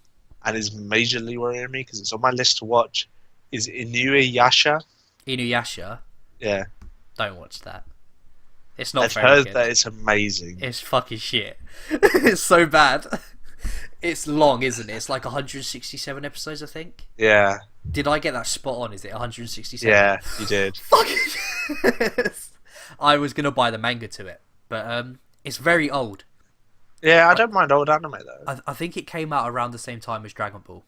is majorly worrying me, because it's on my list to watch, is Inuyasha. Inuyasha? Yeah. Don't watch that. It's not I've very heard good. that it's amazing. It's fucking shit. It's so bad. It's long, isn't it? It's like 167 episodes, I think. Yeah. Did I get that spot on? Is it 167? Yeah, you did. Fucking I was going to buy the manga to it. But it's very old. Yeah, I don't mind old anime, though. I think it came out around the same time as Dragon Ball.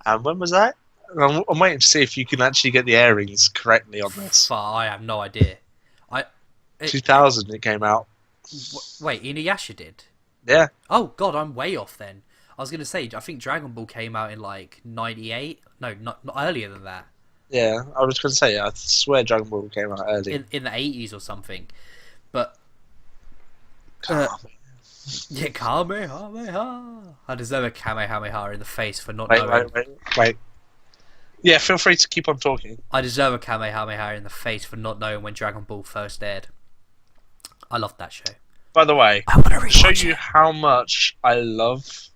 And when was that? I'm waiting to see if you can actually get the airings correctly on this. I have no idea. 2000 it came out. Wait, Inuyasha did? Yeah. Oh god, I'm way off then. I was going to say, I think Dragon Ball came out in like 98. No, not earlier than that. Yeah, I was going to say, I swear Dragon Ball came out early. In the 80s or something. But... yeah, Kamehameha. I deserve a Kamehameha in the face for not knowing. Wait. Yeah, feel free to keep on talking. I deserve a Kamehameha in the face for not knowing when Dragon Ball first aired. I loved that show. By the way, I want to show you how much I love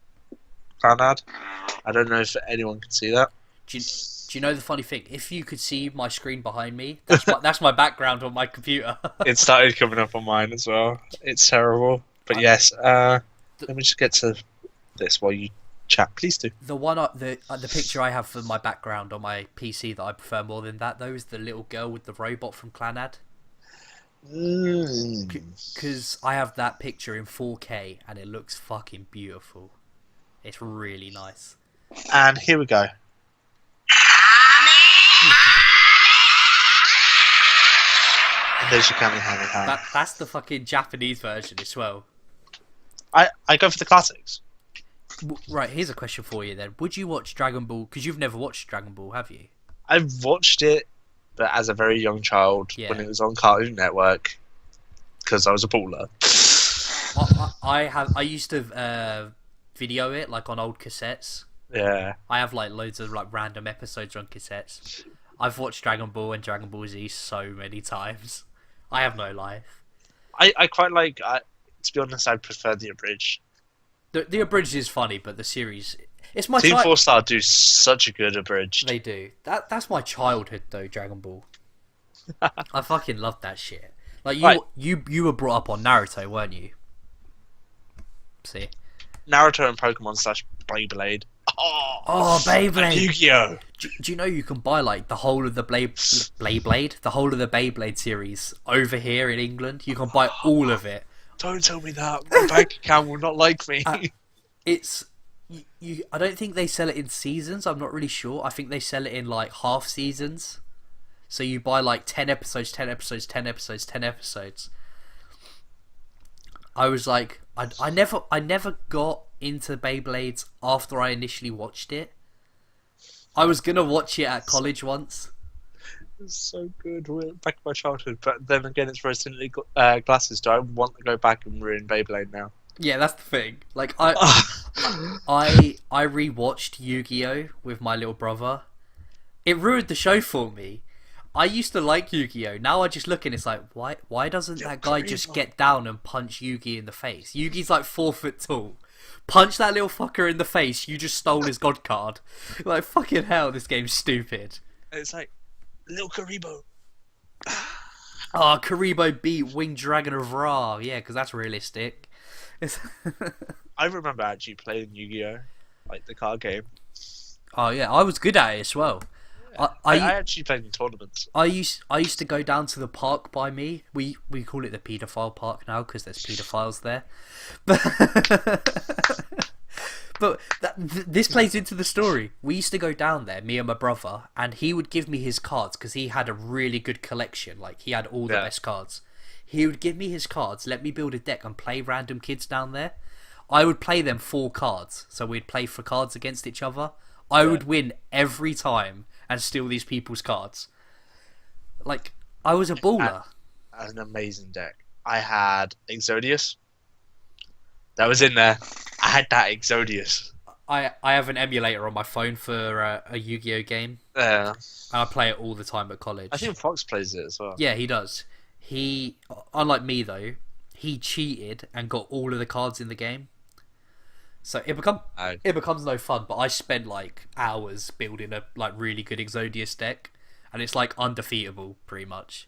Clannad. I don't know if anyone can see that. Do you know the funny thing? If you could see my screen behind me, that's my background on my computer. It started coming up on mine as well. It's terrible. But yes, let me just get to this while you chat. Please do. The picture I have for my background on my PC that I prefer more than that, though, is the little girl with the robot from Clannad. Because I have that picture in 4K and it looks fucking beautiful. It's really nice. And here we go. And there's your Kamehameha. That's the fucking Japanese version as well. I go for the classics. Right, here's a question for you then. Would you watch Dragon Ball? Because you've never watched DragonAll, have you? I've watched it, but as a very young child, when it was on Cartoon Network, because I was a baller. I used to video it like on old cassettes. Yeah. I have like loads of like random episodes on cassettes. I've watched Dragon Ball and Dragon Ball Z so many times. I have no life. I quite like. To be honest, I prefer the abridged. The abridged is funny, but the series, it's my Team 4 Star do such a good abridged. They do. That's my childhood though. Dragon Ball. I fucking loved that shit. Like you were brought up on Naruto, weren't you? See, Naruto and Pokemon / Beyblade. Oh, Beyblade. Yu-Gi-Oh. Do you know you can buy like the whole of the Beyblade, the whole of the Beyblade series over here in England? You can buy all of it. Don't tell me that. My bank account will not like me. It's you. I don't think they sell it in seasons. I'm not really sure. I think they sell it in like half seasons. So you buy like 10 episodes, 10 episodes, 10 episodes, 10 episodes. I was like, I never got into Beyblades after I initially watched it. I was gonna watch it at college once. It's so good. We're back in my childhood, but then again, it's rose tinted glasses. Do I want to go back and ruin Beyblade now? Yeah, that's the thing. Like I rewatched Yu-Gi-Oh with my little brother. It ruined the show for me. I used to like Yu-Gi-Oh. Now I just look and it's like, why doesn't that guy just get down and punch Yugi in the face? Yugi's like 4 foot tall. Punch that little fucker in the face. You just stole his god card. Like, fucking hell, this game's stupid. It's like, little Karibo. Oh, Karibo beat Winged Dragon of Ra. Yeah, because that's realistic. I remember actually playing Yu-Gi-Oh, like the card game. Oh yeah, I was good at it as well. I actually played in tournaments. I used to go down to the park by me. We call it the paedophile park now because there's paedophiles there. But this plays into the story. We used to go down there, me and my brother, and he would give me his cards because he had a really good collection. Like he had all the best cards. He would give me his cards, let me build a deck and play random kids down there. I would play them 4 cards, so we'd play for cards against each other. I would win every time and steal these people's cards. Like, I was a baller. An amazing deck. I had Exodius. That was in there. I had that Exodius. I have an emulator on my phone for a Yu-Gi-Oh game. Yeah. And I play it all the time at college. I think Fox plays it as well. Yeah, he does. He, unlike me though, he cheated and got all of the cards in the game. So it becomes no fun, but I spent like hours building a like really good Exodius deck, and it's like undefeatable pretty much.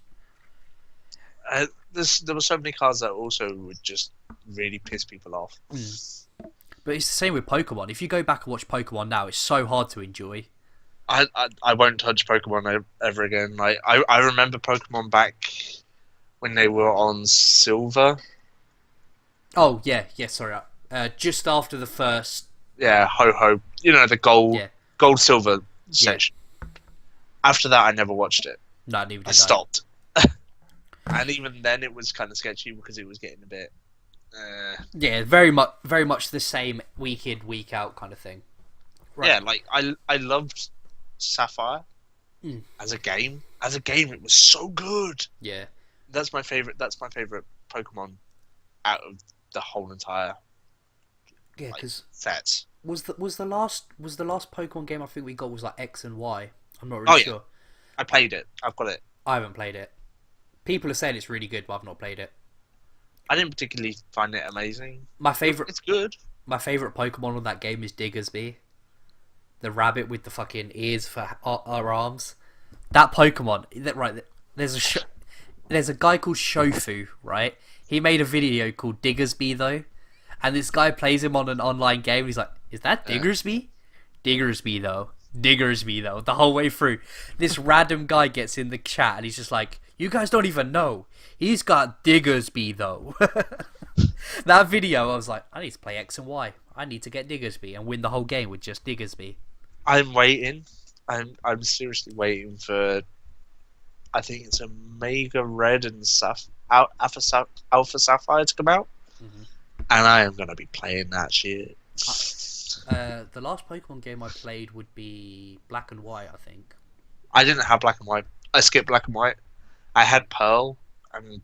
There were so many cards that also would just really piss people off. But it's the same with Pokemon. If you go back and watch Pokemon now, it's so hard to enjoy. I won't touch Pokemon ever again. Like I remember Pokemon back when they were on Silver. Oh yeah, sorry. Just after the first... Yeah, Ho-Ho. You know, the gold silver section. Yeah. After that, I never watched it. No, neither did I. Stopped. And even then, it was kind of sketchy because it was getting a bit... Yeah, very much the same week in, week out kind of thing. Right. Yeah, like, I loved Sapphire as a game. As a game, it was so good. Yeah. That's my favorite Pokemon out of the whole entire... Yeah, because sets. Was the last Pokemon game I think we got was like X and Y. I'm not really sure. I played it. I've got it. I haven't played it. People are saying it's really good, but I've not played it. I didn't particularly find it amazing. It's good. My favorite Pokemon on that game is Diggersby, the rabbit with the fucking ears for our arms. That Pokemon, there's a guy called Shofu, right? He made a video called Diggersby though. And this guy plays him on an online game. He's like, "Is that Diggersby? Diggersby though. Diggersby though." The whole way through, this random guy gets in the chat and he's just like, "You guys don't even know. He's got Diggersby though." That video, I was like, I need to play X and Y. I need to get Diggersby and win the whole game with just Diggersby. I'm waiting. I'm seriously waiting for. I think it's a Mega Red and Alpha Sapphire to come out. Mm-hmm. And I am going to be playing that shit. The last Pokemon game I played would be Black and White, I think. I didn't have Black and White. I skipped Black and White. I had Pearl, and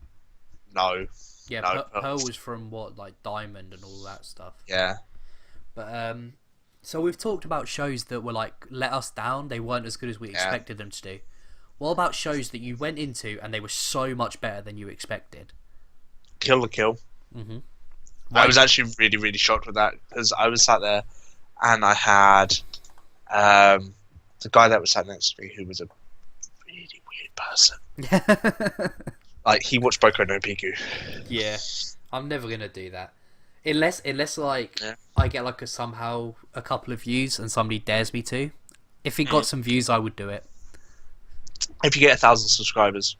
no. Yeah, no, Pearl was from like Diamond and all that stuff. Yeah. But so we've talked about shows that were like let us down. They weren't as good as we expected them to do. What about shows that you went into and they were so much better than you expected? Kill la Kill. Mm-hmm. I was actually really, really shocked with that because I was sat there and I had the guy that was sat next to me who was a really weird person. Like, he watched Boku no Pico. Yeah, I'm never gonna do that unless like I get like somehow a couple of views and somebody dares me to. If it got some views, I would do it. If you get 1,000 subscribers.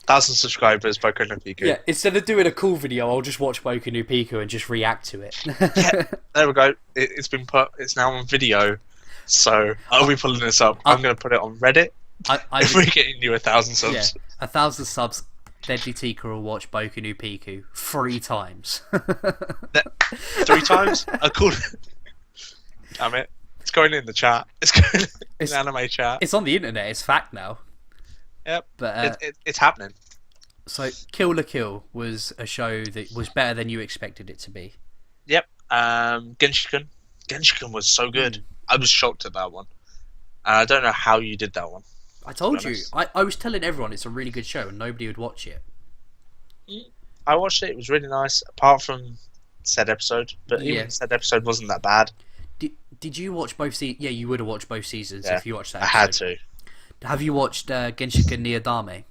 1,000 subscribers, Boku no Pico. Yeah, instead of doing a cool video, I'll just watch Boku no Pico and just react to it. Yeah, there we go. It's been put. It's now on video. So I'll be pulling this up. I'm going to put it on Reddit. If we're getting you 1,000 subs. Yeah, 1,000 subs. Deadly Tikka will watch Boku no Pico 3 times. 3 times? I called. Damn it! It's going in the chat. It's going in the anime chat. It's on the internet. It's fact now. Yep, but it's happening. So, Kill la Kill was a show that was better than you expected it to be. Yep. Genshiken. Genshiken was so good. I was shocked at that one. And I don't know how you did that one. I told you. I was telling everyone it's a really good show and nobody would watch it. I watched it. It was really nice, apart from said episode. But even said episode wasn't that bad. Did you watch both seasons? Yeah, you would have watched both seasons if you watched that episode. I had to. Have you watched Genshiken Niodame?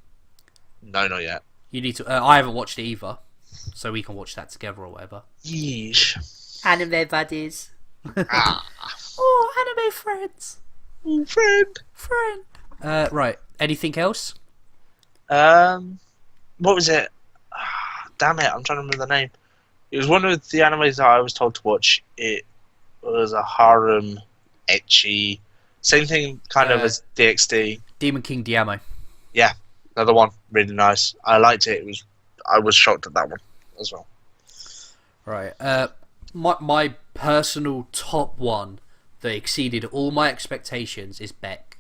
No, not yet. You need to. I haven't watched it either, so we can watch that together or whatever. Yeesh. Anime buddies. Oh, anime friends. Oh, friend. Right. Anything else? What was it? Damn it! I'm trying to remember the name. It was one of the animes that I was told to watch. It was a harem, ecchi. Same thing, kind of as DxD. Demon King Diamo. Yeah, another one, really nice. I liked it. I was shocked at that one as well. Right. My personal top one that exceeded all my expectations is Beck.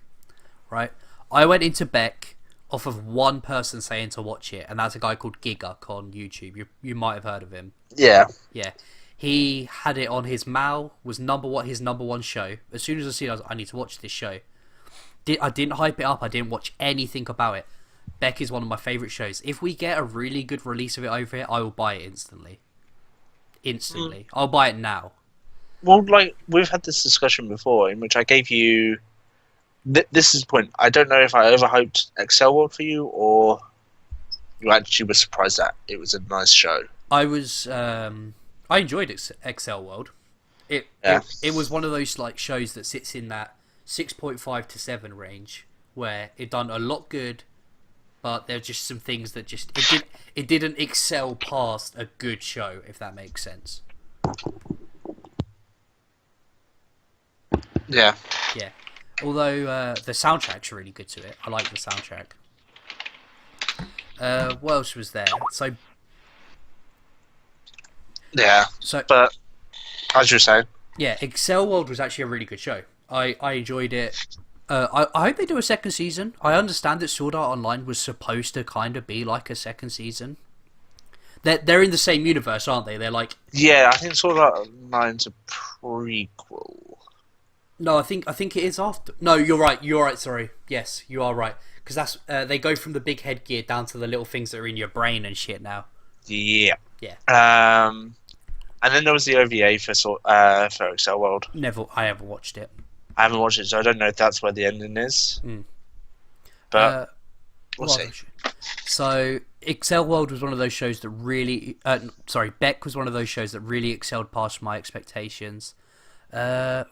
Right. I went into Beck off of one person saying to watch it, and that's a guy called Giguk on YouTube. You might have heard of him. Yeah. Yeah. He had it on his Mal, was his number one show. As soon as I seen it, I was like, I need to watch this show. I didn't hype it up. I didn't watch anything about it. Beck is one of my favourite shows. If we get a really good release of it over here, I will buy it instantly. I'll buy it now. Well, like, we've had this discussion before in which I gave you... This is the point. I don't know if I overhyped Accel World for you or you actually were surprised that it was a nice show. I was... I enjoyed Accel World. It was one of those like shows that sits in that 6.5 to 7 range where it done a lot good, but there are just some things that it didn't excel past a good show, if that makes sense. Yeah. Yeah. Although the soundtrack's really good to it. I like the soundtrack. What else was there? So. Yeah. But as you're saying. Yeah, Accel World was actually a really good show. I enjoyed it. I hope they do a second season. I understand that Sword Art Online was supposed to kind of be like a second season. They're in the same universe, aren't they? They're like... Yeah, I think Sword Art Online's a prequel. No, I think it is after. No, you're right. Sorry. Yes, you are right. Because that's they go from the big headgear down to the little things that are in your brain and shit now. Yeah. Yeah. And then there was the OVA for Accel World. I haven't watched it. I haven't watched it, so I don't know if that's where the ending is. But we'll see. So, Accel World was one of those shows that really... Beck was one of those shows that really excelled past my expectations. I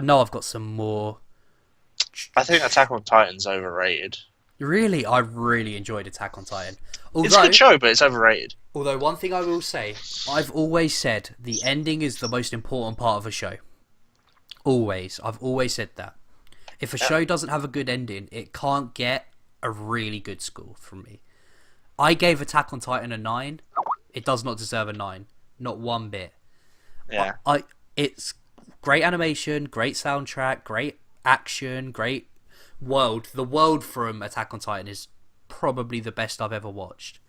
know I've got some more... I think Attack on Titan's overrated. Really? I really enjoyed Attack on Titan. It's a good show, but it's overrated. Although, one thing I will say, I've always said the ending is the most important part of a show. Always. I've always said that. If a show doesn't have a good ending, it can't get a really good score from me. I gave Attack on Titan a 9. It does not deserve a 9. Not one bit. Yeah. It's great animation, great soundtrack, great action, great world. The world from Attack on Titan is probably the best I've ever watched.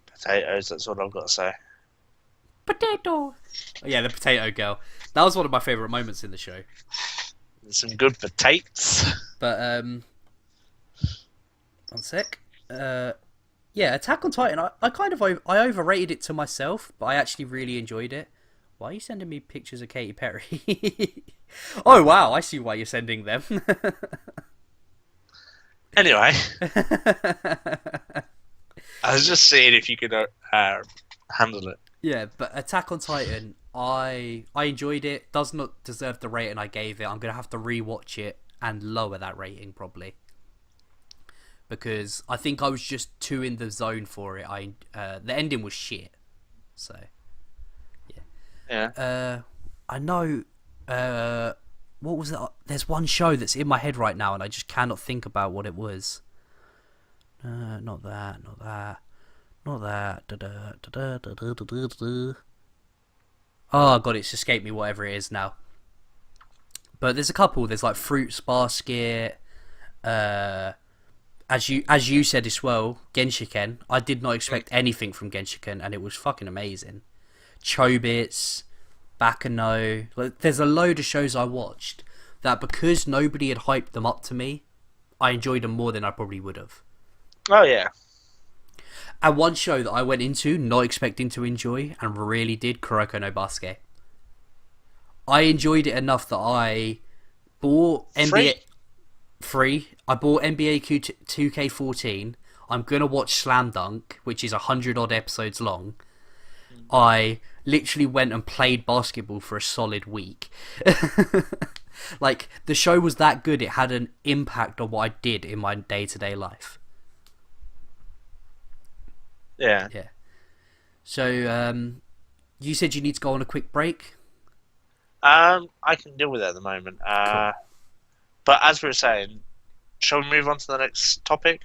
Potatoes, that's what I've got to say. Potato! Yeah, the potato girl. That was one of my favourite moments in the show. Some good potatoes. But, one sec. Yeah, Attack on Titan. I kind of I overrated it to myself, but I actually really enjoyed it. Why are you sending me pictures of Katy Perry? Oh wow, I see why you're sending them. Anyway, I was just seeing if you could handle it. Yeah, but Attack on Titan, I enjoyed it. Does not deserve the rating I gave it. I'm gonna have to rewatch it and lower that rating probably, because I think I was just too in the zone for it. The ending was shit. So Yeah. I know. What was it? There's one show that's in my head right now, and I just cannot think about what it was. Not that. Not that. Not that. Oh god, it's escaped me. Whatever it is now. But there's a couple. There's like Fruits Basket. As you said as well, Genshiken. I did not expect anything from Genshiken, and it was fucking amazing. Chobits, Baccano. Like, there's a load of shows I watched that because nobody had hyped them up to me, I enjoyed them more than I probably would have. Oh yeah. And one show that I went into not expecting to enjoy and really did, Kuroko no Basket. I enjoyed it enough that I bought NBA free. I bought NBA 2K14. I'm gonna watch Slam Dunk, which is 100 odd episodes long. I literally went and played basketball for a solid week. Like, the show was that good, it had an impact on what I did in my day-to-day life. Yeah. Yeah. So, you said you need to go on a quick break? I can deal with it at the moment. Cool. But as we were saying, shall we move on to the next topic?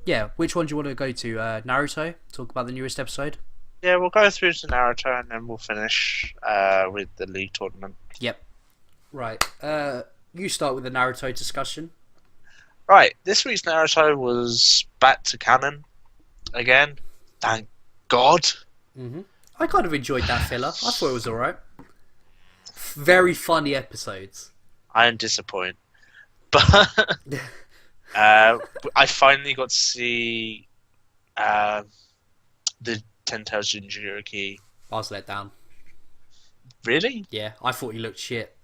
Yeah, which one do you want to go to? Naruto? Talk about the newest episode? Yeah, we'll go through to Naruto and then we'll finish with the league tournament. Yep. Right. You start with the Naruto discussion. Right, this week's Naruto was back to canon again. Thank God. I kind of enjoyed that filler. I thought it was alright. Very funny episodes. I am disappointed. But I finally got to see the Ten Tails Jinchuriki. I was let down. Really? Yeah, I thought he looked shit.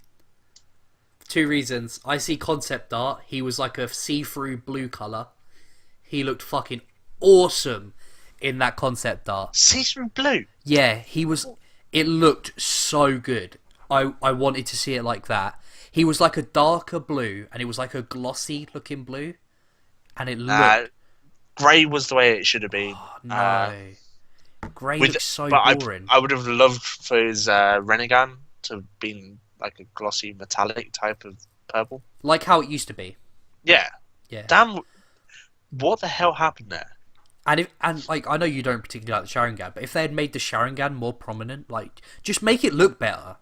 2 reasons. I see concept art. He was like a see-through blue colour. He looked fucking awesome in that concept art. See-through blue? Yeah, he was... It looked so good. I wanted to see it like that. He was like a darker blue, and it was like a glossy looking blue. And it looked... grey was the way it should have been. Oh, no. Grey looks so boring. I would have loved for his Renegan to have been like a glossy metallic type of purple. Like how it used to be. Yeah. Yeah. Damn, what the hell happened there? And like, I know you don't particularly like the Sharingan, but if they had made the Sharingan more prominent, like, just make it look better.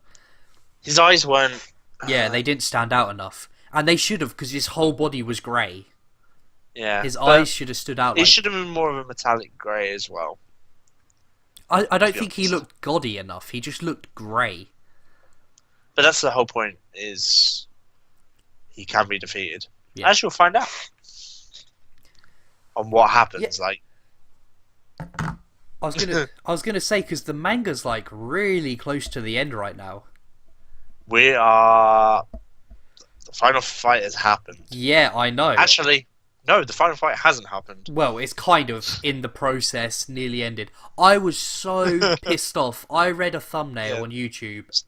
His eyes weren't... Yeah, they didn't stand out enough. And they should have, because his whole body was grey. Yeah. His eyes should have stood out. It should have been more of a metallic grey as well. I don't think he looked gaudy enough. He just looked grey. But that's the whole point, is he can be defeated. Yeah. As you'll find out. On what happens, Yeah. like... I was gonna say, because the manga's like really close to the end right now. We are... The final fight has happened. Yeah, I know. Actually, no, the final fight hasn't happened. Well, it's kind of in the process, nearly ended. I was so pissed off. I read a thumbnail on YouTube,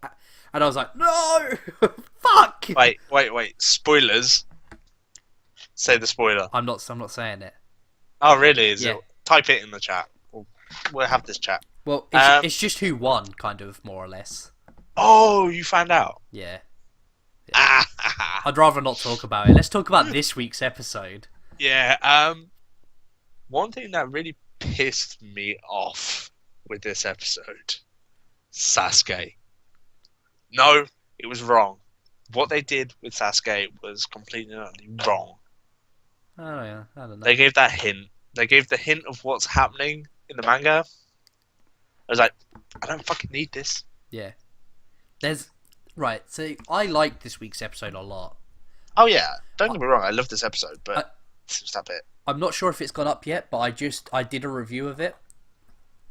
and I was like, no! Fuck! Wait. Spoilers. Say the spoiler. I'm not saying it. Oh, really? Is Yeah. it? Type it in the chat. We'll have this chat. Well, it's just who won, kind of, more or less. Oh, you found out? Yeah. Ah, I'd rather not talk about it. Let's talk about this week's episode. yeah. One thing that really pissed me off with this episode, Sasuke. No, it was wrong. What they did with Sasuke was completely and utterly wrong. Oh yeah, I don't know. They gave that hint. They gave the hint of what's happening in the manga. I was like, I don't fucking need this. Yeah. Right, so I liked this week's episode a lot. Oh yeah, don't get me wrong, I love this episode, but Since that bit. I'm not sure if it's gone up yet, but I did a review of it.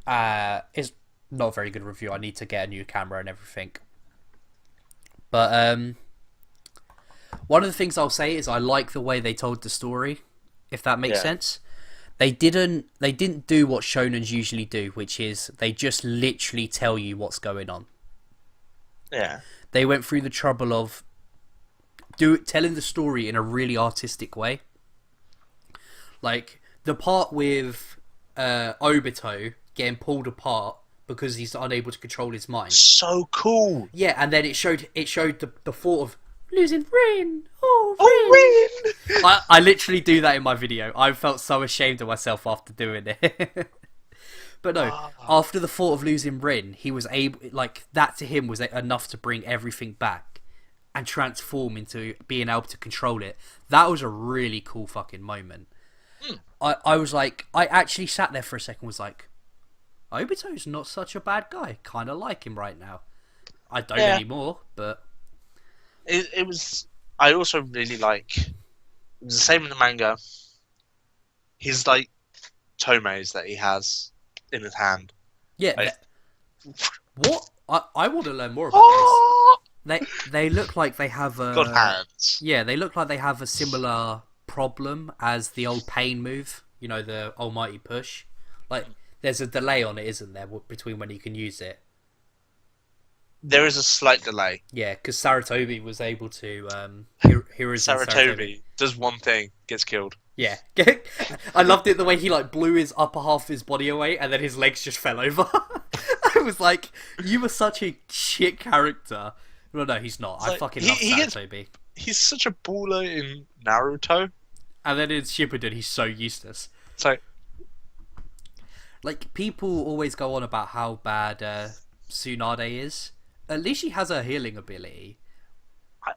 It's not a very good review. I need to get a new camera and everything. But one of the things I'll say is I like the way they told the story, if that makes sense. They didn't do what shonens usually do, which is they just literally tell you what's going on. Yeah. They went through the trouble of telling the story in a really artistic way. Like the part with Obito getting pulled apart because he's unable to control his mind. So cool. Yeah, and then it showed the thought of losing Rin. Oh, Rin. I literally do that in my video. I felt so ashamed of myself after doing it. But no, after the thought of losing Rin, he was able, like, that to him was enough to bring everything back and transform into being able to control it. That was a really cool fucking moment. I was like, I actually sat there for a second and was like, Obito's not such a bad guy. Kind of like him right now. I don't anymore, but... It was... I also really like... It was the same in the manga. His, like, tomes that he has in his hand. Yeah. Like... What? I want to learn more about this. They look like they have a... Got hands. Yeah, they look like they have a similar problem as the old pain move. You know, the almighty push. Like, there's a delay on it, isn't there, between when you can use it? There is a slight delay. Yeah, because Saratobi was able to... Saratobi does one thing, gets killed. Yeah. I loved it the way he, like, blew his upper half of his body away and then his legs just fell over. I was like, you were such a shit character. Well, no, he's not. I fucking love Saratobi. He's such a baller in Naruto. And then in Shippuden, he's so useless. So, like, people always go on about how bad Tsunade is. At least she has a healing ability.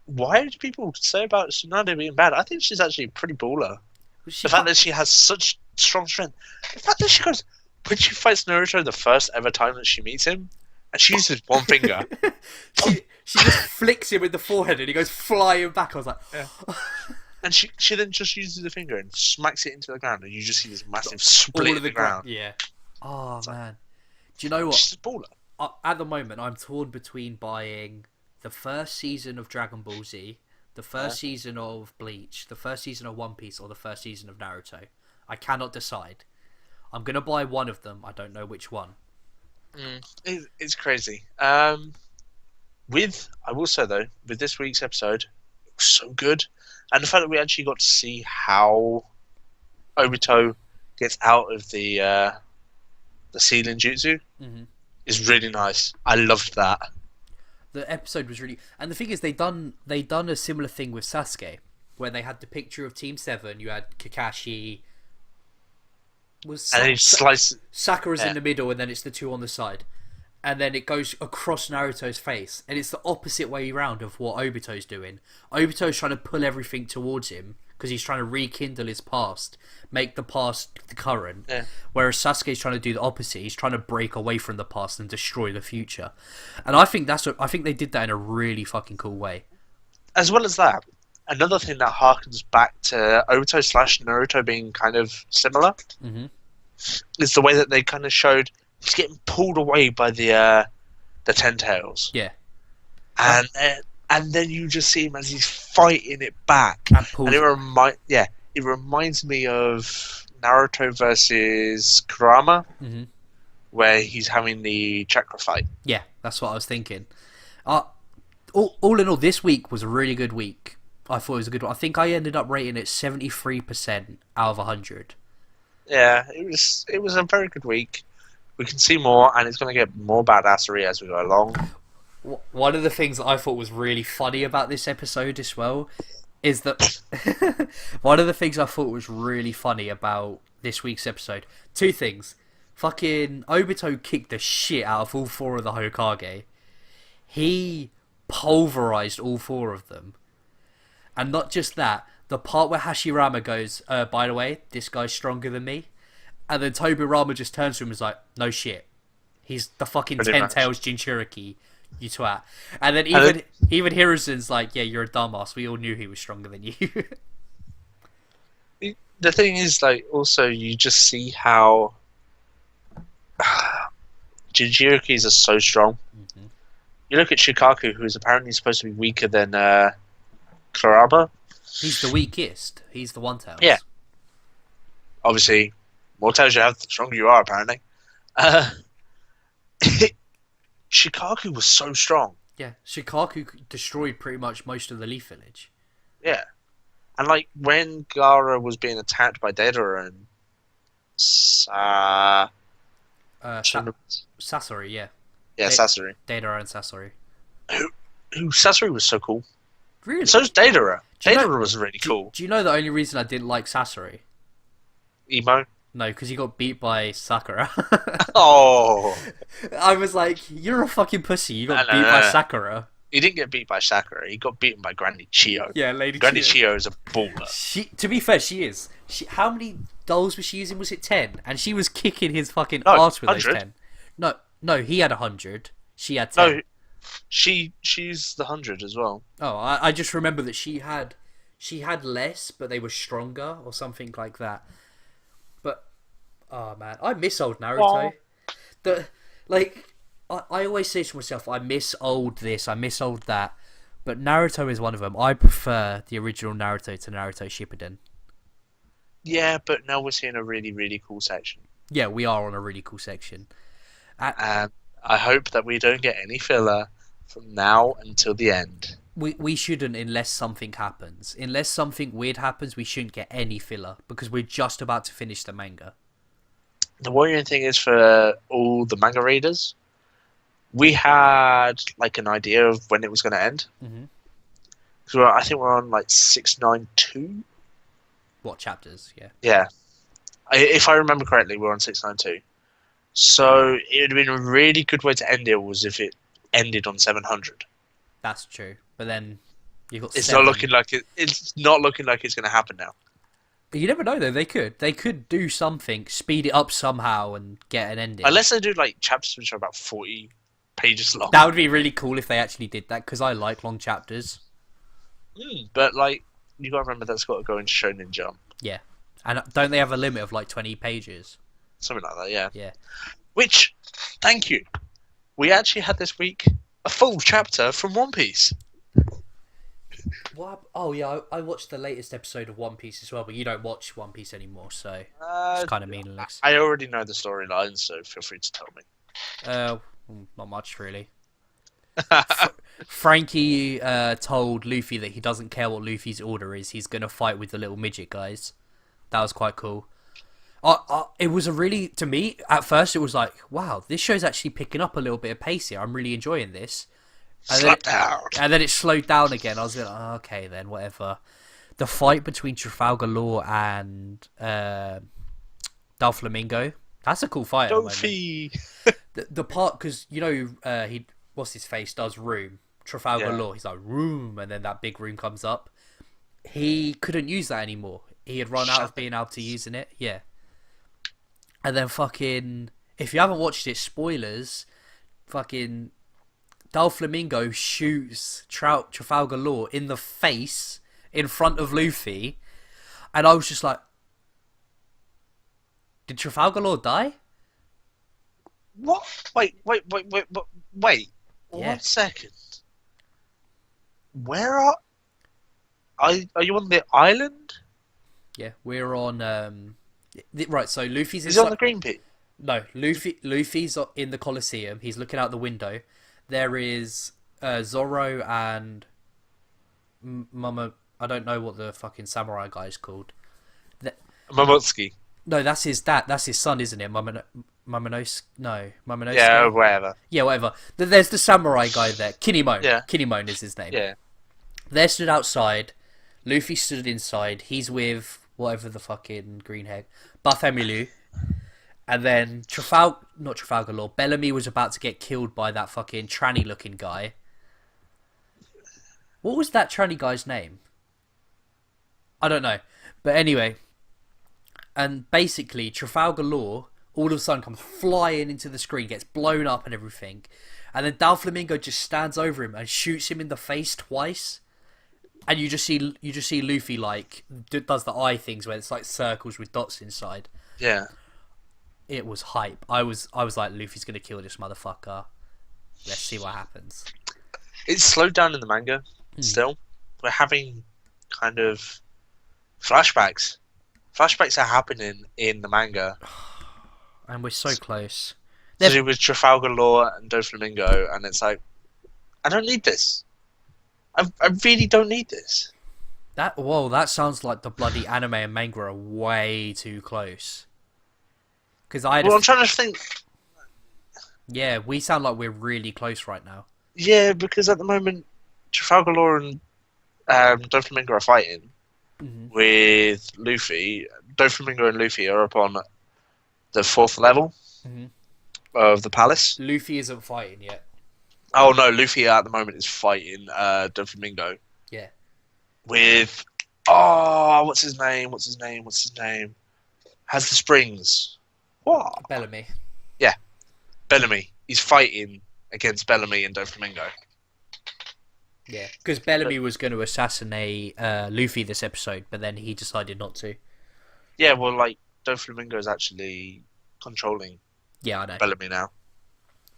Why do people say about Tsunade being bad? I think she's actually pretty baller. The fact that she has such strong strength. The fact that she goes... When she fights Naruto the first ever time that she meets him, and she uses one finger. she just flicks him in the forehead and he goes flying back. I was like... Yeah. And she then just uses the finger and smacks it into the ground, and you just see this massive split in the ground. Yeah. Oh, man. Do you know what? She's a baller. At the moment, I'm torn between buying the first season of Dragon Ball Z, the first season of Bleach, the first season of One Piece, or the first season of Naruto. I cannot decide. I'm going to buy one of them. I don't know which one. It's crazy. I will say, though, with this week's episode, it was so good. And the fact that we actually got to see how Obito gets out of the sealing jutsu is really nice. I loved that. The episode was really... And the thing is, they done a similar thing with Sasuke, where they had the picture of Team 7, you had Kakashi... And then he slices... Sakura's in the middle, and then it's the two on the side. And then it goes across Naruto's face. And it's the opposite way around of what Obito's doing. Obito's trying to pull everything towards him, because he's trying to rekindle his past, make the past the current. Yeah. Whereas Sasuke's trying to do the opposite. He's trying to break away from the past and destroy the future. And I think they did that in a really fucking cool way. As well as that, another thing that harkens back to Obito / Naruto being kind of similar is the way that they kind of showed he's getting pulled away by the Ten Tails. Yeah. And then you just see him as he's fighting it back. And it reminds me of Naruto versus Kurama, where he's having the chakra fight. Yeah, that's what I was thinking. All in all, this week was a really good week. I thought it was a good one. I think I ended up rating it 73% out of 100. Yeah, it was a very good week. We can see more, and it's going to get more badassery as we go along. One of the things that I thought was really funny about this episode as well is that... one of the things I thought was really funny about this week's episode... Two things. Fucking Obito kicked the shit out of all 4 of the Hokage. He pulverized all 4 of them. And not just that, the part where Hashirama goes, by the way, this guy's stronger than me. And then Tobirama just turns to him and is like, no shit. He's the fucking Ten Tails Jinchuriki, you twat. And then even Hiruzen's like, yeah, you're a dumbass. We all knew he was stronger than you. the thing is, like, also you just see how Jinchurikis are so strong. Hmm. You look at Shikaku, who is apparently supposed to be weaker than Claraba. He's the weakest. He's the one tails. Yeah. Obviously, more tails you have, the stronger you are, apparently. Uh, Shikaku was so strong. Yeah, Shikaku destroyed pretty much most of the Leaf Village. Yeah. And, like, when Gaara was being attacked by Deidara and Sasori, yeah. Sasori. Deidara and Sasori. Who Sasori was so cool. Really? And so's Deidara. Do you know- Deidara was really cool. Do you know the only reason I didn't like Sasori? Emo. No, because he got beat by Sakura. Oh. I was like, you're a fucking pussy. You got No, beat no, by no. Sakura. He didn't get beat by Sakura. He got beaten by Granny Chio. Yeah, Lady Granny Chio. Chio is a baller. To be fair, she is. How many dolls was she using? Was it 10? And she was kicking his fucking No, ass with 100. those 10. No, he had 100. She had 10. No, she's the 100 as well. Oh, I just remember that she had less, but they were stronger or something like that. But oh man, I miss old Naruto. I always say to myself, I miss old this, I miss old that. But Naruto is one of them. I prefer the original Naruto to Naruto Shippuden. Yeah, but now we're seeing a really, really cool section. Yeah, we are on a really cool section. And I hope that we don't get any filler from now until the end. We shouldn't unless something happens. Unless something weird happens, we shouldn't get any filler because we're just about to finish the manga. The worrying thing is for all the manga readers, we had like an idea of when it was going to end. Mm-hmm. So I think we're on like 692. What chapters? Yeah. Yeah. If I remember correctly, we're on 692. So it would have been a really good way to end it was if it ended on 700. That's true. But then you got. It's 7. not looking like it. It's not looking like it's going to happen now. You never know though. They could do something, speed it up somehow, and get an ending. Unless they do like chapters which are about 40 pages long. That would be really cool if they actually did that because I like long chapters. But like, you got to remember that's got to go into Shonen Jump. Yeah, and don't they have a limit of like 20 pages? Something like that, yeah. Yeah. Which, thank you. We actually had this week a full chapter from One Piece. What? Oh yeah, I watched the latest episode of One Piece as well, but you don't watch One Piece anymore, so it's kind of meaningless. I already know the storyline, so feel free to tell me. Not much really. Frankie told Luffy that he doesn't care what Luffy's order is. He's gonna fight with the little midget guys. That was quite cool. It was to me at first it was like, wow, this show's actually picking up a little bit of pace here. I'm really enjoying this. And then it slowed down again. I was like, oh, okay then, whatever. The fight between Trafalgar Law and Doflamingo, that's a cool fight. Dofi. The part, because you know he what's his face does room. Trafalgar Law, he's like room, and then that big room comes up. He couldn't use that anymore. He had run out of being able to using it. Yeah. And then fucking, if you haven't watched it, spoilers, fucking Doflamingo shoots Trafalgar Law in the face in front of Luffy, and I was just like, did Trafalgar Law die? What? Wait. Yeah. 1 second. Where are you on the island? Yeah, we're on right. So Luffy's Is he on the green pit? No, Luffy's in the Colosseum. He's looking out the window. There is Zoro and Mama. I don't know what the fucking samurai guy is called. Momotsuki. No, that's his dad. That's his son, isn't it? Momonosuke. Yeah, whatever. Yeah, whatever. There's the samurai guy there. Kinemon. Yeah. Kinemon is his name. Yeah. They stood outside. Luffy stood inside. He's with whatever the fucking green hair, Bartholomew. And then not Trafalgar Law, Bellamy was about to get killed by that fucking tranny looking guy. What was that tranny guy's name? I don't know. But anyway. And basically, Trafalgar Law all of a sudden comes flying into the screen, gets blown up and everything. And then Doflamingo just stands over him and shoots him in the face twice. And you just see Luffy like does the eye things where it's like circles with dots inside. Yeah. It was hype. I was like, Luffy's gonna kill this motherfucker. Let's see what happens. It's slowed down in the manga. Still, we're having kind of flashbacks. Flashbacks are happening in the manga. And we're so close. To do with Trafalgar Law and Doflamingo, and it's like, I don't need this. I really don't need this. That sounds like the bloody anime and manga are way too close. I'm trying to think. Yeah, we sound like we're really close right now. Yeah, because at the moment, Trafalgar Law and Doflamingo are fighting with Luffy. Doflamingo and Luffy are up on the 4th level of the palace. Luffy isn't fighting yet. Oh no, Luffy at the moment is fighting Doflamingo. Yeah. With what's his name? Has the springs. What? Bellamy. Yeah. Bellamy. He's fighting against Bellamy and Doflamingo. Yeah, because Bellamy was going to assassinate Luffy this episode, but then he decided not to. Yeah, well, like, Doflamingo is actually controlling I know. Bellamy now.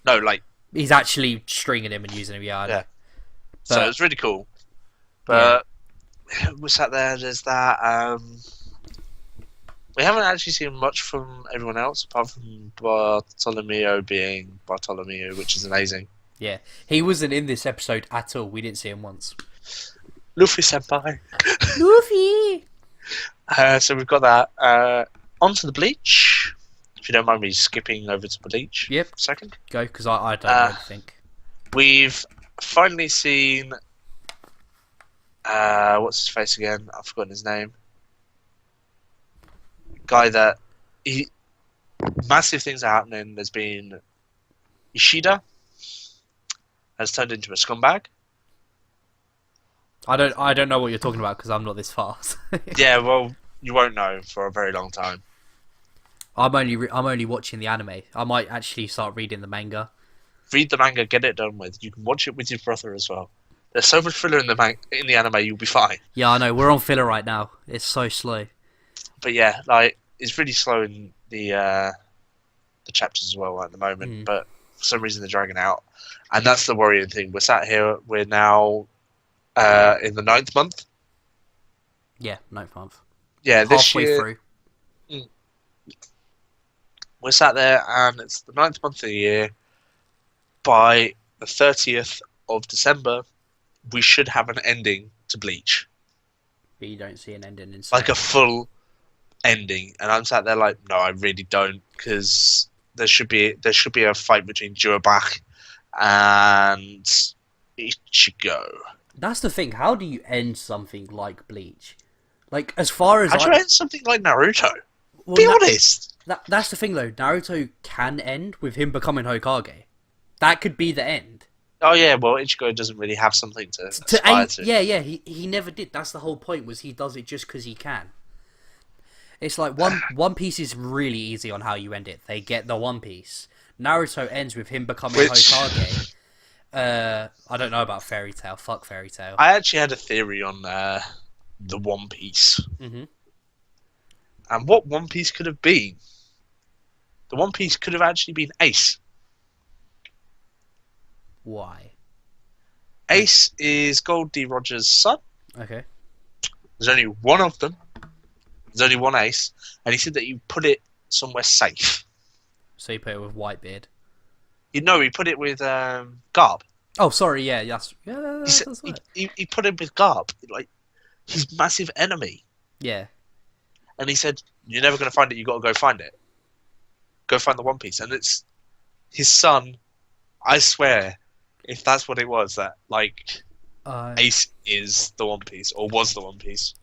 No, like... He's actually stringing him and using him, I know. Yeah. But, so it's really cool. But we sat there, there's that... we haven't actually seen much from everyone else, apart from Bartolomeo being Bartolomeo, which is amazing. Yeah, he wasn't in this episode at all. We didn't see him once. Luffy senpai. Luffy! So we've got that. On to the Bleach. If you don't mind me skipping over to Bleach. Yep. For a second. Go, because I don't really think. We've finally seen... what's his face again? I've forgotten his name. Guy that... massive things are happening. There's been... Ishida has turned into a scumbag. I don't know what you're talking about because I'm not this fast. Yeah, well, you won't know for a very long time. I'm only watching the anime. I might actually start reading the manga. Read the manga, get it done with. You can watch it with your brother as well. There's so much filler in the anime, you'll be fine. Yeah, I know. We're on filler right now. It's so slow. But yeah, like it's really slow in the chapters as well at the moment. But for some reason they're dragging out, and that's the worrying thing. We're sat here. We're now in the 9th month. Yeah, 9th month. Yeah, this halfway year. Through. We're sat there, and it's the 9th month of the year. By the 30th of December, we should have an ending to Bleach. But you don't see an ending in sight. Like a full ending, and I'm sat there like, no, I really don't, because there should be a fight between Juabach and Ichigo. That's the thing. How do you end something like Bleach? Like, as far as How do you end something like Naruto? Well, be honest. That's the thing, though. Naruto can end with him becoming Hokage. That could be the end. Oh yeah, well, Ichigo doesn't really have something to aspire to. Yeah, he never did. That's the whole point, was he does it just because he can. It's like One Piece is really easy on how you end it. They get the One Piece. Naruto ends with him becoming Hokage. I don't know about Fairy Tail. Fuck Fairy Tail. I actually had a theory on the One Piece. Mm-hmm. And what One Piece could have been. The One Piece could have actually been Ace. Why? Ace is Gold D. Rogers' son. Okay. There's only one of them. There's only one Ace. And he said that you put it somewhere safe. So you put it with Whitebeard? He put it with Garb. Oh, sorry, yeah, that's he put it with Garb. Like, his massive enemy. Yeah. And he said, you're never going to find it, you got to go find it. Go find the One Piece. And it's his son, I swear, if that's what it was, that, like, Ace is the One Piece, or was the One Piece.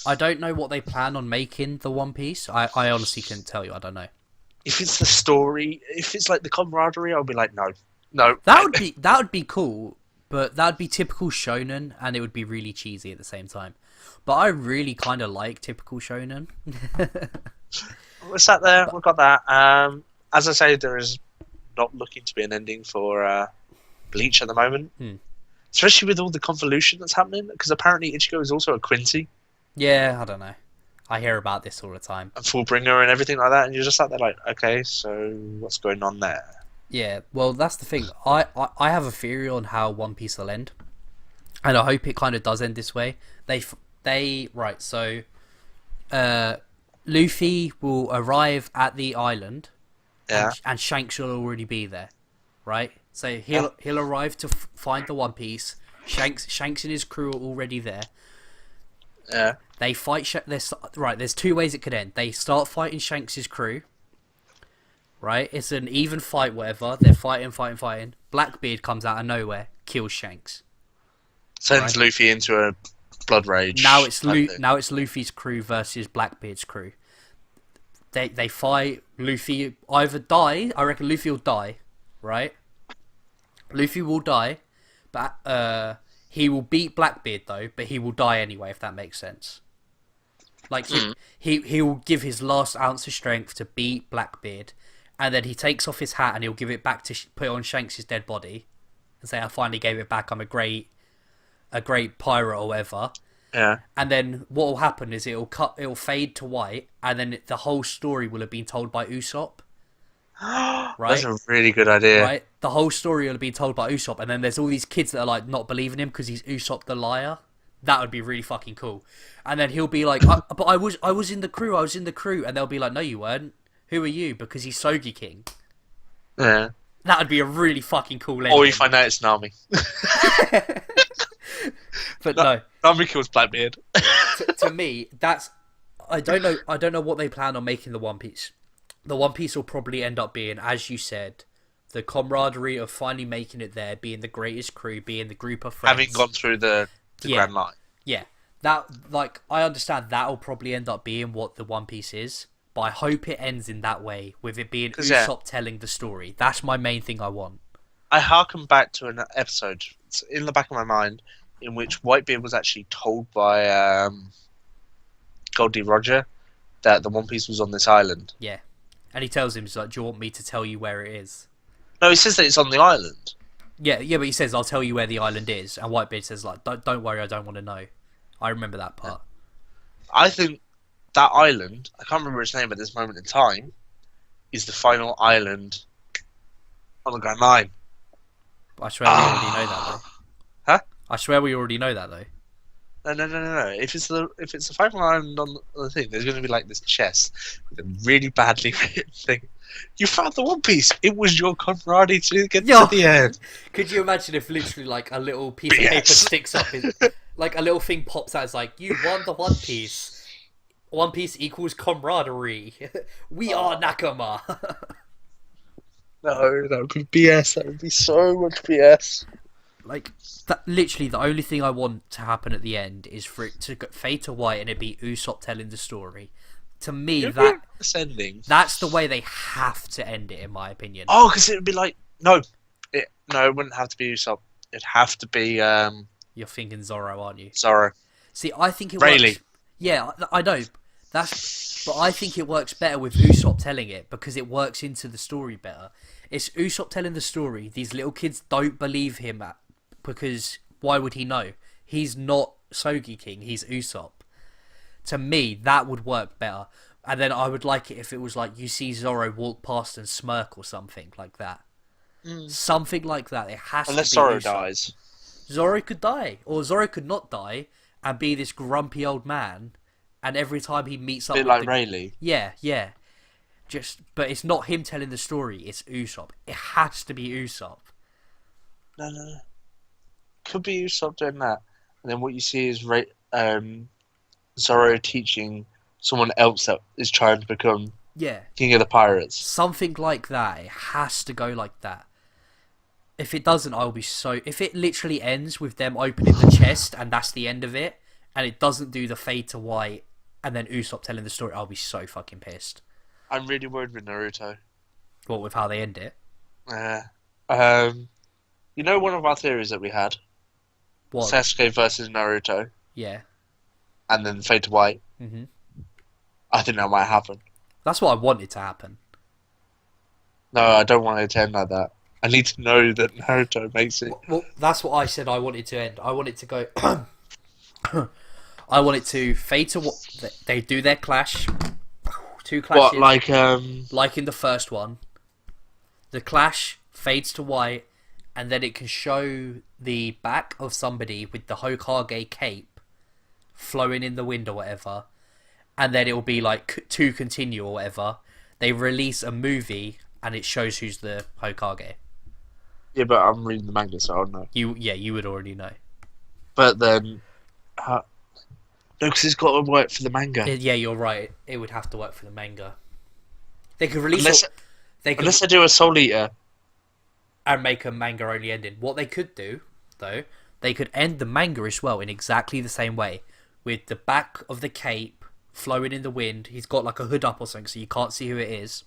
I don't know what they plan on making the One Piece. I honestly couldn't tell you, I don't know. If it's the story, if it's like the camaraderie, I'll be like, no. That would be cool, but that would be typical shonen, and it would be really cheesy at the same time. But I really kind of like typical shonen. We're sat there, we've got that. As I say, there is not looking to be an ending for Bleach at the moment. especially with all the convolution that's happening. Because apparently Ichigo is also a Quincy Yeah, I don't know. I hear about this all the time. and Fullbringer and everything like that, and you're just sat there like, okay, so what's going on there? Yeah, well, that's the thing. I have a theory on how One Piece will end, and I hope it kind of does end this way. Right. So, Luffy will arrive at the island, Yeah, and Shanks will already be there, right? So he'll arrive to find the One Piece. Shanks and his crew are already there. yeah, They fight. There's two ways it could end. They start fighting Shanks' crew. Right, it's an even fight. Whatever, they're fighting. Blackbeard comes out of nowhere, kills Shanks. sends Right. Luffy into a blood rage. Now it's type thing. now it's Luffy's crew versus Blackbeard's crew. They fight. Luffy either die. I reckon Luffy will die. Right. Luffy will die, but he will beat Blackbeard though. But he will die anyway, if that makes sense. Like he will give his last ounce of strength to beat Blackbeard, and then he takes off his hat and he'll give it back to put it on Shanks' dead body, and say, "I finally gave it back. I'm a great pirate or whatever." Yeah, And then what will happen is it'll fade to white, and then the whole story will have been told by Usopp. that's Right. a really good idea. Right, the whole story will have been told by Usopp, and then there's all these kids that are like not believing him because he's Usopp the liar. That would be really fucking cool. And then he'll be like, "But I was in the crew. I was in the crew," and they'll be like, "No, you weren't. Who are you?" Because he's Sogi King. Yeah, That would be a really fucking cool ending. or you find out it's Nami. But no, Nami kills Blackbeard. to me, that's I don't know what they plan on making the One Piece. The One Piece will probably end up being, as you said, the camaraderie of finally making it there, being the greatest crew, being the group of friends. Having gone through the Grand Line. Yeah, that I understand that'll probably end up being what the One Piece is, but I hope it ends in that way, with it being Usopp telling the story. That's my main thing I want. I harken back to an episode it's in the back of my mind in which Whitebeard was actually told by Goldie Roger that the One Piece was on this island. Yeah, and he tells him, he's like, "Do you want me to tell you where it is?" No, he says that it's on the island. Yeah, but he says, "I'll tell you where the island is," and Whitebeard says, like, "Don't worry, I don't want to know." I remember that part. I think that island, I can't remember its name at this moment in time, is the final island on the Grand Line. I swear we already know that though. Huh? I swear we already know that though. No. If it's the final island on the thing, there's going to be like this chest with a really badly written thing. You found the One Piece. It was your camaraderie to get to the end. Could you imagine if literally like a little piece of paper sticks up, like a little thing pops out, it's like, "You won the One Piece. One Piece equals camaraderie. We are Nakama." No, that would be BS. That would be so much BS. Like, that, literally the only thing I want to happen at the end is for it to fade to white and it be Usopp telling the story. To me, that's the way they have to end it, in my opinion. Oh, because it would be like it wouldn't have to be Usopp. It'd have to be You're thinking Zoro, aren't you? Zoro. See, I think it Rayleigh. works. Yeah, I know. But I think it works better with Usopp telling it because it works into the story better. It's Usopp telling the story. These little kids don't believe him because why would he know? He's not Sogi King. He's Usopp. To me, that would work better. And then I would like it if it was like you see Zoro walk past and smirk or something like that. Something like that. It has to be Zoro Usopp. dies. Zoro could die, or Zoro could not die and be this grumpy old man. And every time he meets up, A bit like Rayleigh. Yeah. But it's not him telling the story. It's Usopp. It has to be Usopp. No. Could be Usopp doing that, and then what you see is Zoro teaching someone else that is trying to become king of the pirates. Something like that. It has to go like that. If it doesn't, I'll be so... If it literally ends with them opening the chest and that's the end of it, and it doesn't do the fade to white and then Usopp telling the story, I'll be so fucking pissed. I'm really worried with Naruto. What, with how they end it? You know one of our theories that we had? What? Sasuke versus Naruto. Yeah. And then fade to white. Mm-hmm. I think that might happen. That's what I wanted to happen. No, I don't want it to end like that. I need to know that Naruto makes it. Well, that's what I said I wanted to end. I want it to go... I want it to fade to what... They do their clash. Two clashes. What, like in the first one. The clash fades to white, and then it can show the back of somebody with the Hokage cape flowing in the wind or whatever, and then it will be like to continue or whatever. They release a movie and it shows who's the Hokage. Yeah, but I'm reading the manga, so I don't know. You would already know. But then, no, because it's got to work for the manga. Yeah, you're right. It would have to work for the manga. They could release unless they do a Soul Eater and make a manga only ending. What they could do, though, they could end the manga as well in exactly the same way, with the back of the cape flowing in the wind. He's got like a hood up or something, so you can't see who it is.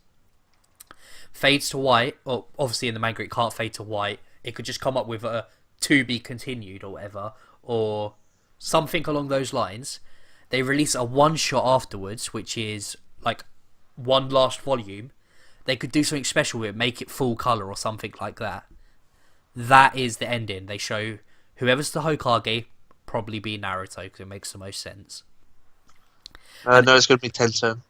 Fades to white. Well, obviously in the manga it can't fade to white. It could just come up with a to be continued or whatever, or something along those lines. They release a one shot afterwards, which is like one last volume. They could do something special with it, make it full colour or something like that. That is the ending. They show whoever's the Hokage, probably be Naruto, because it makes the most sense. No, it's going to be Tenten.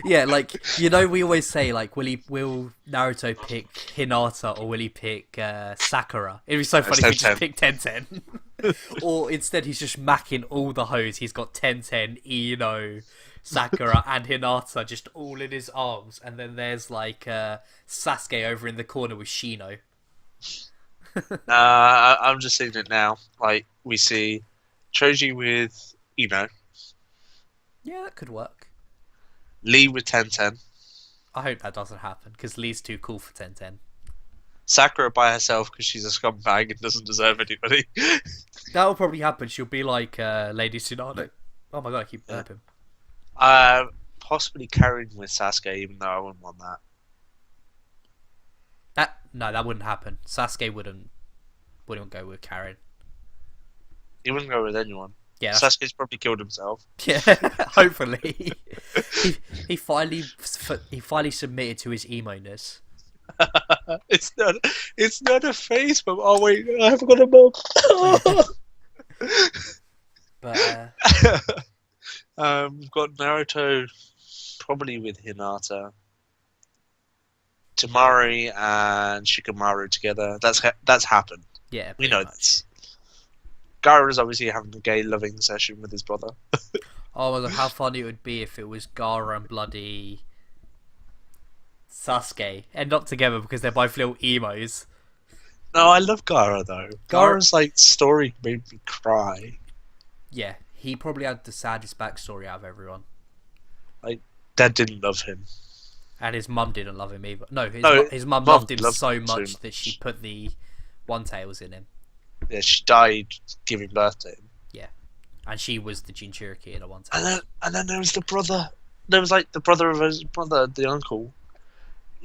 Yeah, like, you know, we always say, like, will Naruto pick Hinata or will he pick Sakura? It'd be so funny if he just picked Tenten. Or instead he's just macking all the hoes. He's got Tenten, Ino, Sakura and Hinata just all in his arms, and then there's like Sasuke over in the corner with Shino. I'm just seeing it now. Like, we see Choji with Ino. Yeah, that could work. Lee with Tenten. I hope that doesn't happen, because Lee's too cool for Tenten. Sakura by herself because she's a scumbag and doesn't deserve anybody. That'll probably happen. She'll be like Lady Tsunade. Oh my god, I keep burping. Possibly carrying with Sasuke, even though I wouldn't want that. No, that wouldn't happen. Sasuke wouldn't go with Karen. He wouldn't go with anyone. Yeah, Sasuke's probably killed himself. Yeah, hopefully. he finally submitted to his emo-ness. It's not a face, but oh wait, I haven't got a mug. But we've got Naruto probably with Hinata, Tamari and Shikamaru together. That's happened. Yeah, we know much. this. Gaara is obviously having a gay loving session with his brother. Oh my god, how funny it would be if it was Gaara and bloody Sasuke end up together because they're both little emos. No, I love Gaara though. Gaara's like story made me cry. Yeah, he probably had the saddest backstory out of everyone. Like, Dad didn't love him. And his mum didn't love him either. No, his mum loved him so much that she put the one-tails in him. Yeah, she died giving birth to him. Yeah, and she was the Jinchuriki in a one-tail. And then there was the brother. There was like the brother of his brother, the uncle.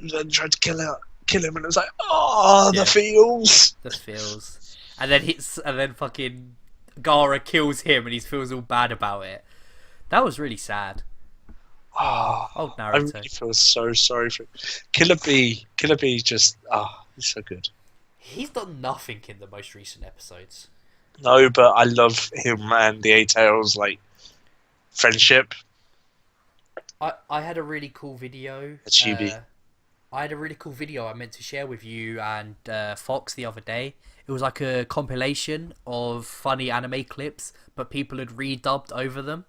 And then tried to kill him, and it was like, oh, yeah. The feels. The feels. And then fucking Gaara kills him, and he feels all bad about it. That was really sad. Oh, Naruto. I really feel so sorry for him. Killer Bee just, he's so good. He's done nothing in the most recent episodes. No, but I love him and the A-Tails, like, friendship. I had a really cool video. I had a really cool video I meant to share with you and Fox the other day. It was like a compilation of funny anime clips, but people had redubbed over them.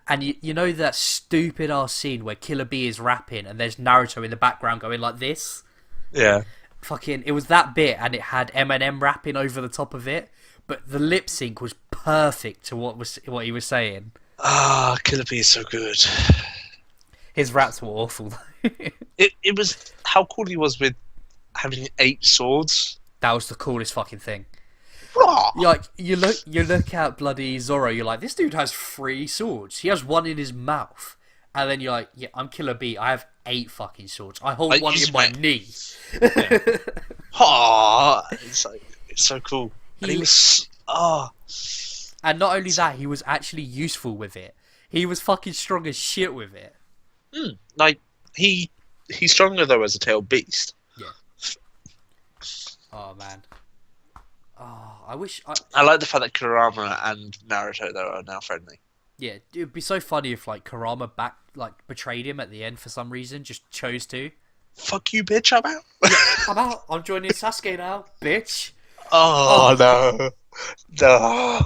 And you know that stupid ass scene where Killer Bee is rapping and there's Naruto in the background going like this? Yeah. Fucking, it was that bit and it had Eminem rapping over the top of it, but the lip sync was perfect to what he was saying. Killer Bee is so good. His raps were awful though. It was how cool he was with having 8 swords. That was the coolest fucking thing. Like, you look at bloody Zoro, you're like, this dude has 3 swords. He has 1 in his mouth. And then you're like, yeah, I'm Killer Bee. I have 8 fucking swords. I hold 1 in my knee. Yeah. It's so cool. And And not only that, he was actually useful with it. He was fucking strong as shit with it. Like, he he's stronger though as a tail beast. Yeah. Oh man. Oh, I wish. I like the fact that Kurama and Naruto though are now friendly. Yeah, it'd be so funny if like Kurama betrayed him at the end for some reason, just chose to. Fuck you, bitch! I'm out. I'm out. I'm joining Sasuke now, bitch. Oh, no, no.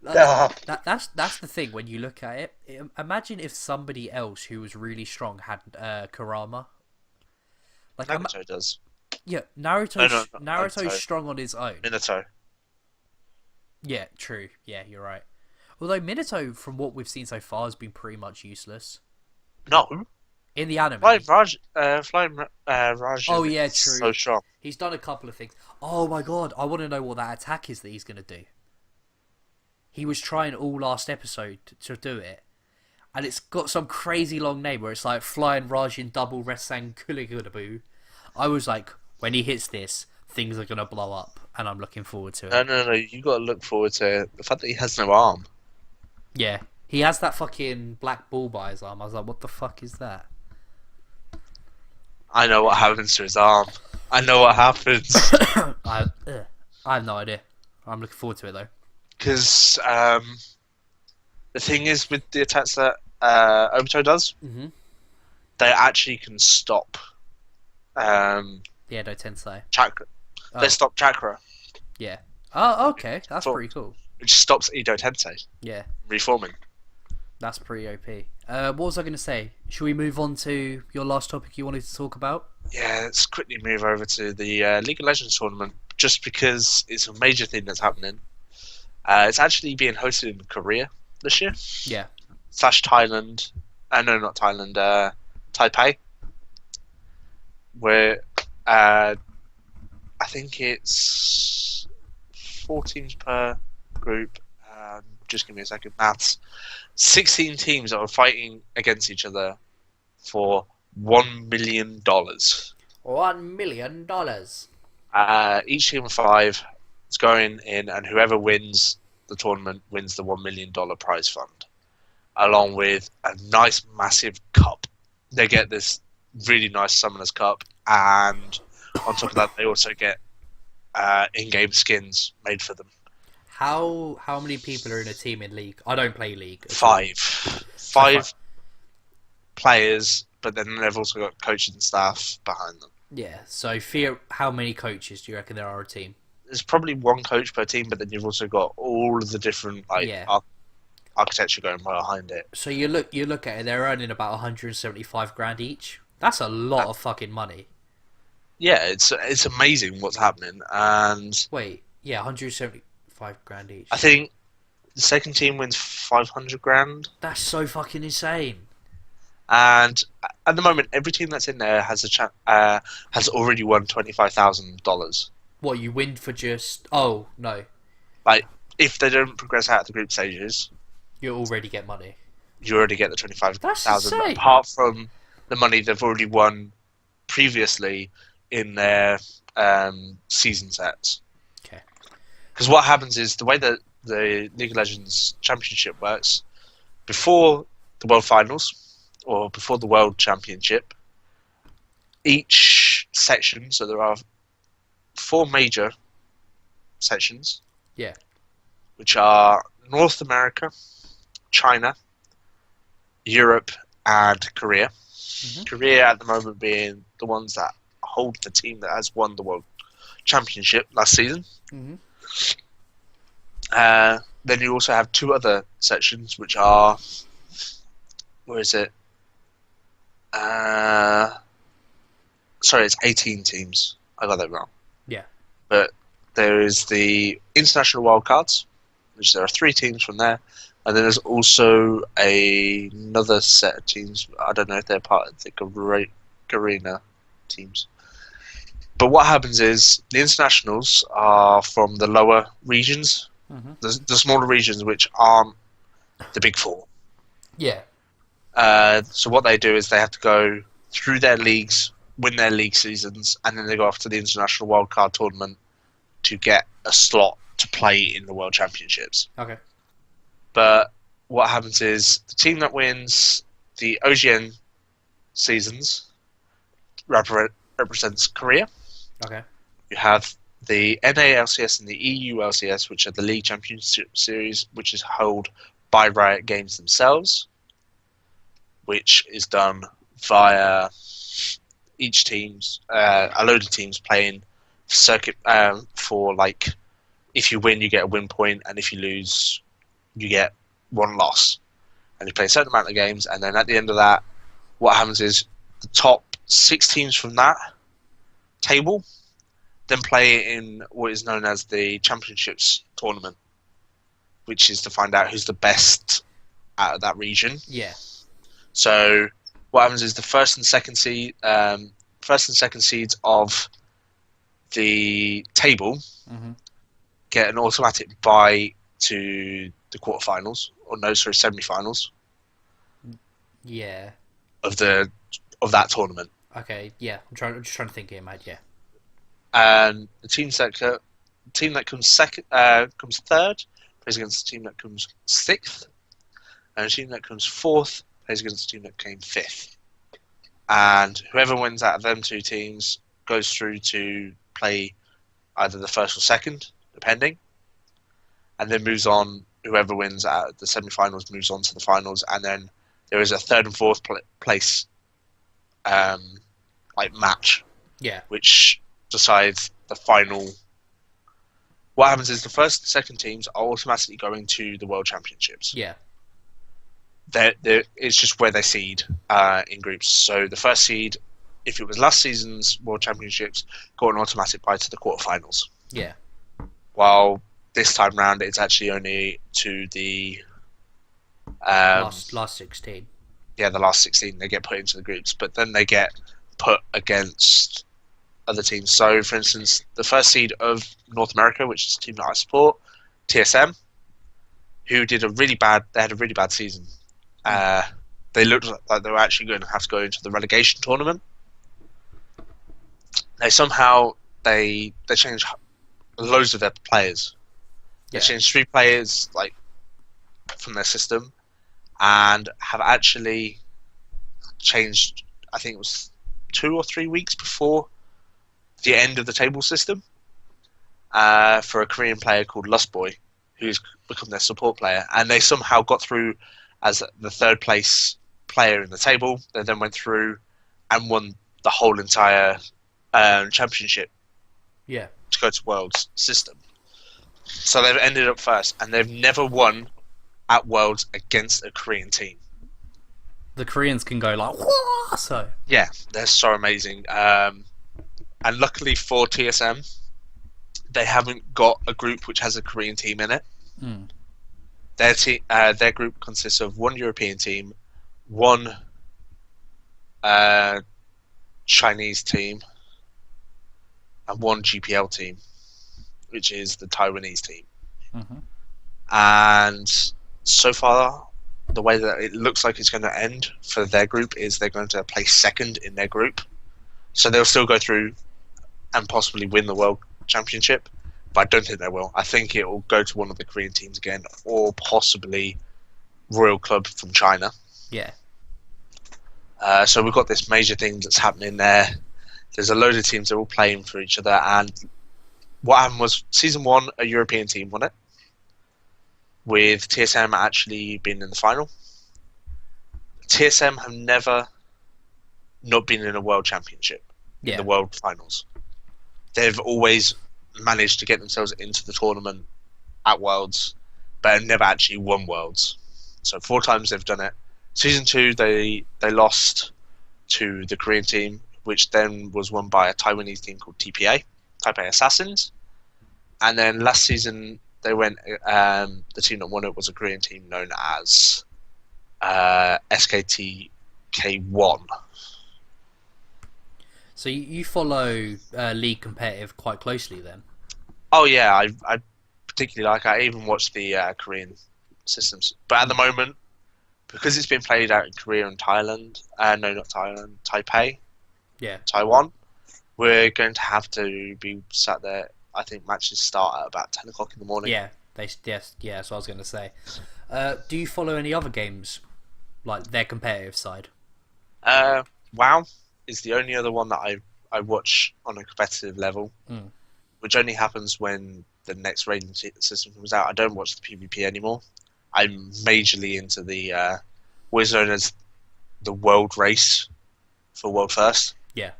That's the thing when you look at it. Imagine if somebody else who was really strong had Kurama. Like Naruto does. Yeah, Naruto's strong on his own. Minato. Yeah, true. Yeah, you're right. Although Minato, from what we've seen so far, has been pretty much useless. No. In the anime. Flying Raj Oh yeah, true. So strong. He's done a couple of things. Oh my god, I want to know what that attack is that he's going to do. He was trying all last episode to do it. And it's got some crazy long name where it's like Flying Rajin Double Resang Kuligurabu. I was like, when he hits this, things are going to blow up. And I'm looking forward to it. No. You got to look forward to the fact that he has no arm. Yeah. He has that fucking black ball by his arm. I was like, what the fuck is that? I know what happens to his arm. I know what happens. I have no idea. I'm looking forward to it though. Because the thing is with the attacks that Obito does, they actually can stop the Edo Tensei. chakra. Oh. They stop chakra. Yeah. Oh, okay. That's pretty cool. Which stops Edo Tensei Yeah. reforming. That's pretty OP. What was I going to say? Should we move on to your last topic you wanted to talk about? Yeah, let's quickly move over to the League of Legends tournament, just because it's a major thing that's happening. It's actually being hosted in Korea this year. Yeah. / Thailand. No, not Thailand. Taipei. Where I think it's 4 teams per group. Just give me a second. Maths. 16 teams that are fighting against each other for $1 million. $1 million. Each team of 5 is going in, and whoever wins the tournament wins the $1 million prize fund, along with a nice massive cup. They get this really nice Summoner's Cup, and on top of that, they also get in-game skins made for them. How many people are in a team in League? I don't play League. 5. 5 players, but then they've also got coaches and staff behind them. Yeah, so how many coaches do you reckon there are a team? There's probably 1 coach per team, but then you've also got all of the different architecture going behind it. So you look at it, they're earning about 175 grand each. That's a lot of fucking money. Yeah, it's amazing what's happening. And wait, yeah, 175 grand each. I think the second team wins 500 grand. That's so fucking insane. And at the moment, every team that's in there has has already won $25,000. What, you win for just? Oh no! Like, if they don't progress out of the group stages, you already get money. You already get the 25,000. That's insane. Apart from the money they've already won previously in their season sets. Okay. Because what happens is the way that the League of Legends Championship works, before the World Finals or before the World Championship, each section, so there are 4 major sections. Yeah. Which are North America, China, Europe, and Korea. Mm-hmm. Korea at the moment being the ones that hold the team that has won the World Championship last season. Mm-hmm. Then you also have 2 other sections, which are... Where is it? Sorry, it's 18 teams. I got that wrong. Yeah. But there is the International Wildcards, which there are 3 teams from there. And then there's also another set of teams. I don't know if they're part of the Garena teams. But what happens is the internationals are from the lower regions, the smaller regions which aren't the big 4. Yeah. So what they do is they have to go through their leagues, win their league seasons, and then they go off to the International Wildcard Tournament to get a slot to play in the World Championships. Okay. But what happens is the team that wins the OGN seasons represents Korea. Okay. You have the NALCS and the EULCS, which are the League Championship Series, which is held by Riot Games themselves, which is done via each team's a load of teams playing circuit for like if you win you get a win point, and if you lose you get one loss, and you play a certain amount of games, and then at the end of that what happens is the top 6 teams from that table then play in what is known as the Championships tournament, which is to find out who's the best out of that region. Yeah. So what happens is the first and second seeds of the table get an automatic bye to the quarterfinals, or no, sorry, semi-finals. Yeah. Of that tournament. Okay. Yeah. I'm just trying to think here, mate. Yeah. And the team that comes comes third plays against the team that comes 6th, and the team that comes 4th plays against the team that came 5th. And whoever wins out of them 2 teams goes through to play either the first or second, depending, and then moves on. Whoever wins out of the semi-finals moves on to the finals, and then there is a 3rd and 4th place match. Yeah. Which decides the final. What happens is the first and second teams are automatically going to the World Championships. Yeah. It's just where they seed in groups. So the first seed, if it was last season's World Championships, got an automatic bye to the quarterfinals. Yeah. While this time round, it's actually only to the last 16. Yeah, the last 16 they get put into the groups, but then they get put against other teams. So, for instance, the first seed of North America, which is a team that I support, TSM, who had a really bad season. They looked like they were actually going to have to go into the relegation tournament. They somehow they changed loads of their players. They changed 3 players from their system, and have actually changed. I think it was 2 or 3 weeks before the end of the table system for a Korean player called Lustboy, who's become their support player, and they somehow got through as the 3rd place player in the table. They then went through and won the whole entire championship. Yeah. To go to Worlds system. So they've ended up first, and they've never won at Worlds against a Korean team. The Koreans can go like, whoa, so. Yeah, they're so amazing. And luckily for TSM, they haven't got a group which has a Korean team in it. Mm. Their group consists of 1 European team, 1 Chinese team, and 1 GPL team, which is the Taiwanese team. Mm-hmm. And so far, the way that it looks like it's going to end for their group is they're going to place 2nd in their group. So they'll still go through and possibly win the World Championship, but I don't think they will. I think it will go to one of the Korean teams again, or possibly Royal Club from China. Yeah. So we've got this major thing that's happening there. There's a load of teams that are all playing for each other, and what happened was Season 1, a European team won it, with TSM actually being in the final. TSM have never not been in a World Championship, in the World Finals. They've always managed to get themselves into the tournament at Worlds, but have never actually won Worlds. So 4 times they've done it. Season 2, they lost to the Korean team, which then was won by a Taiwanese team called TPA, Taipei Assassins. And then last season, they went. The team that won it was a Korean team known as SKTK1. So you follow League competitive quite closely, then? Oh yeah, I particularly like. I even watched the Korean systems, but at the moment, because it's been played out in Korea and Thailand, no, not Thailand, Taipei, Taiwan, we're going to have to be sat there. I think matches start at about 10 o'clock in the morning. Yeah, that's what I was going to say. Do you follow any other games, like their competitive side? WoW. is the only other one that I watch on a competitive level, which only happens when the next rating system comes out. I don't watch the PvP anymore. I'm majorly into the what is known as the world race for world first. Yeah.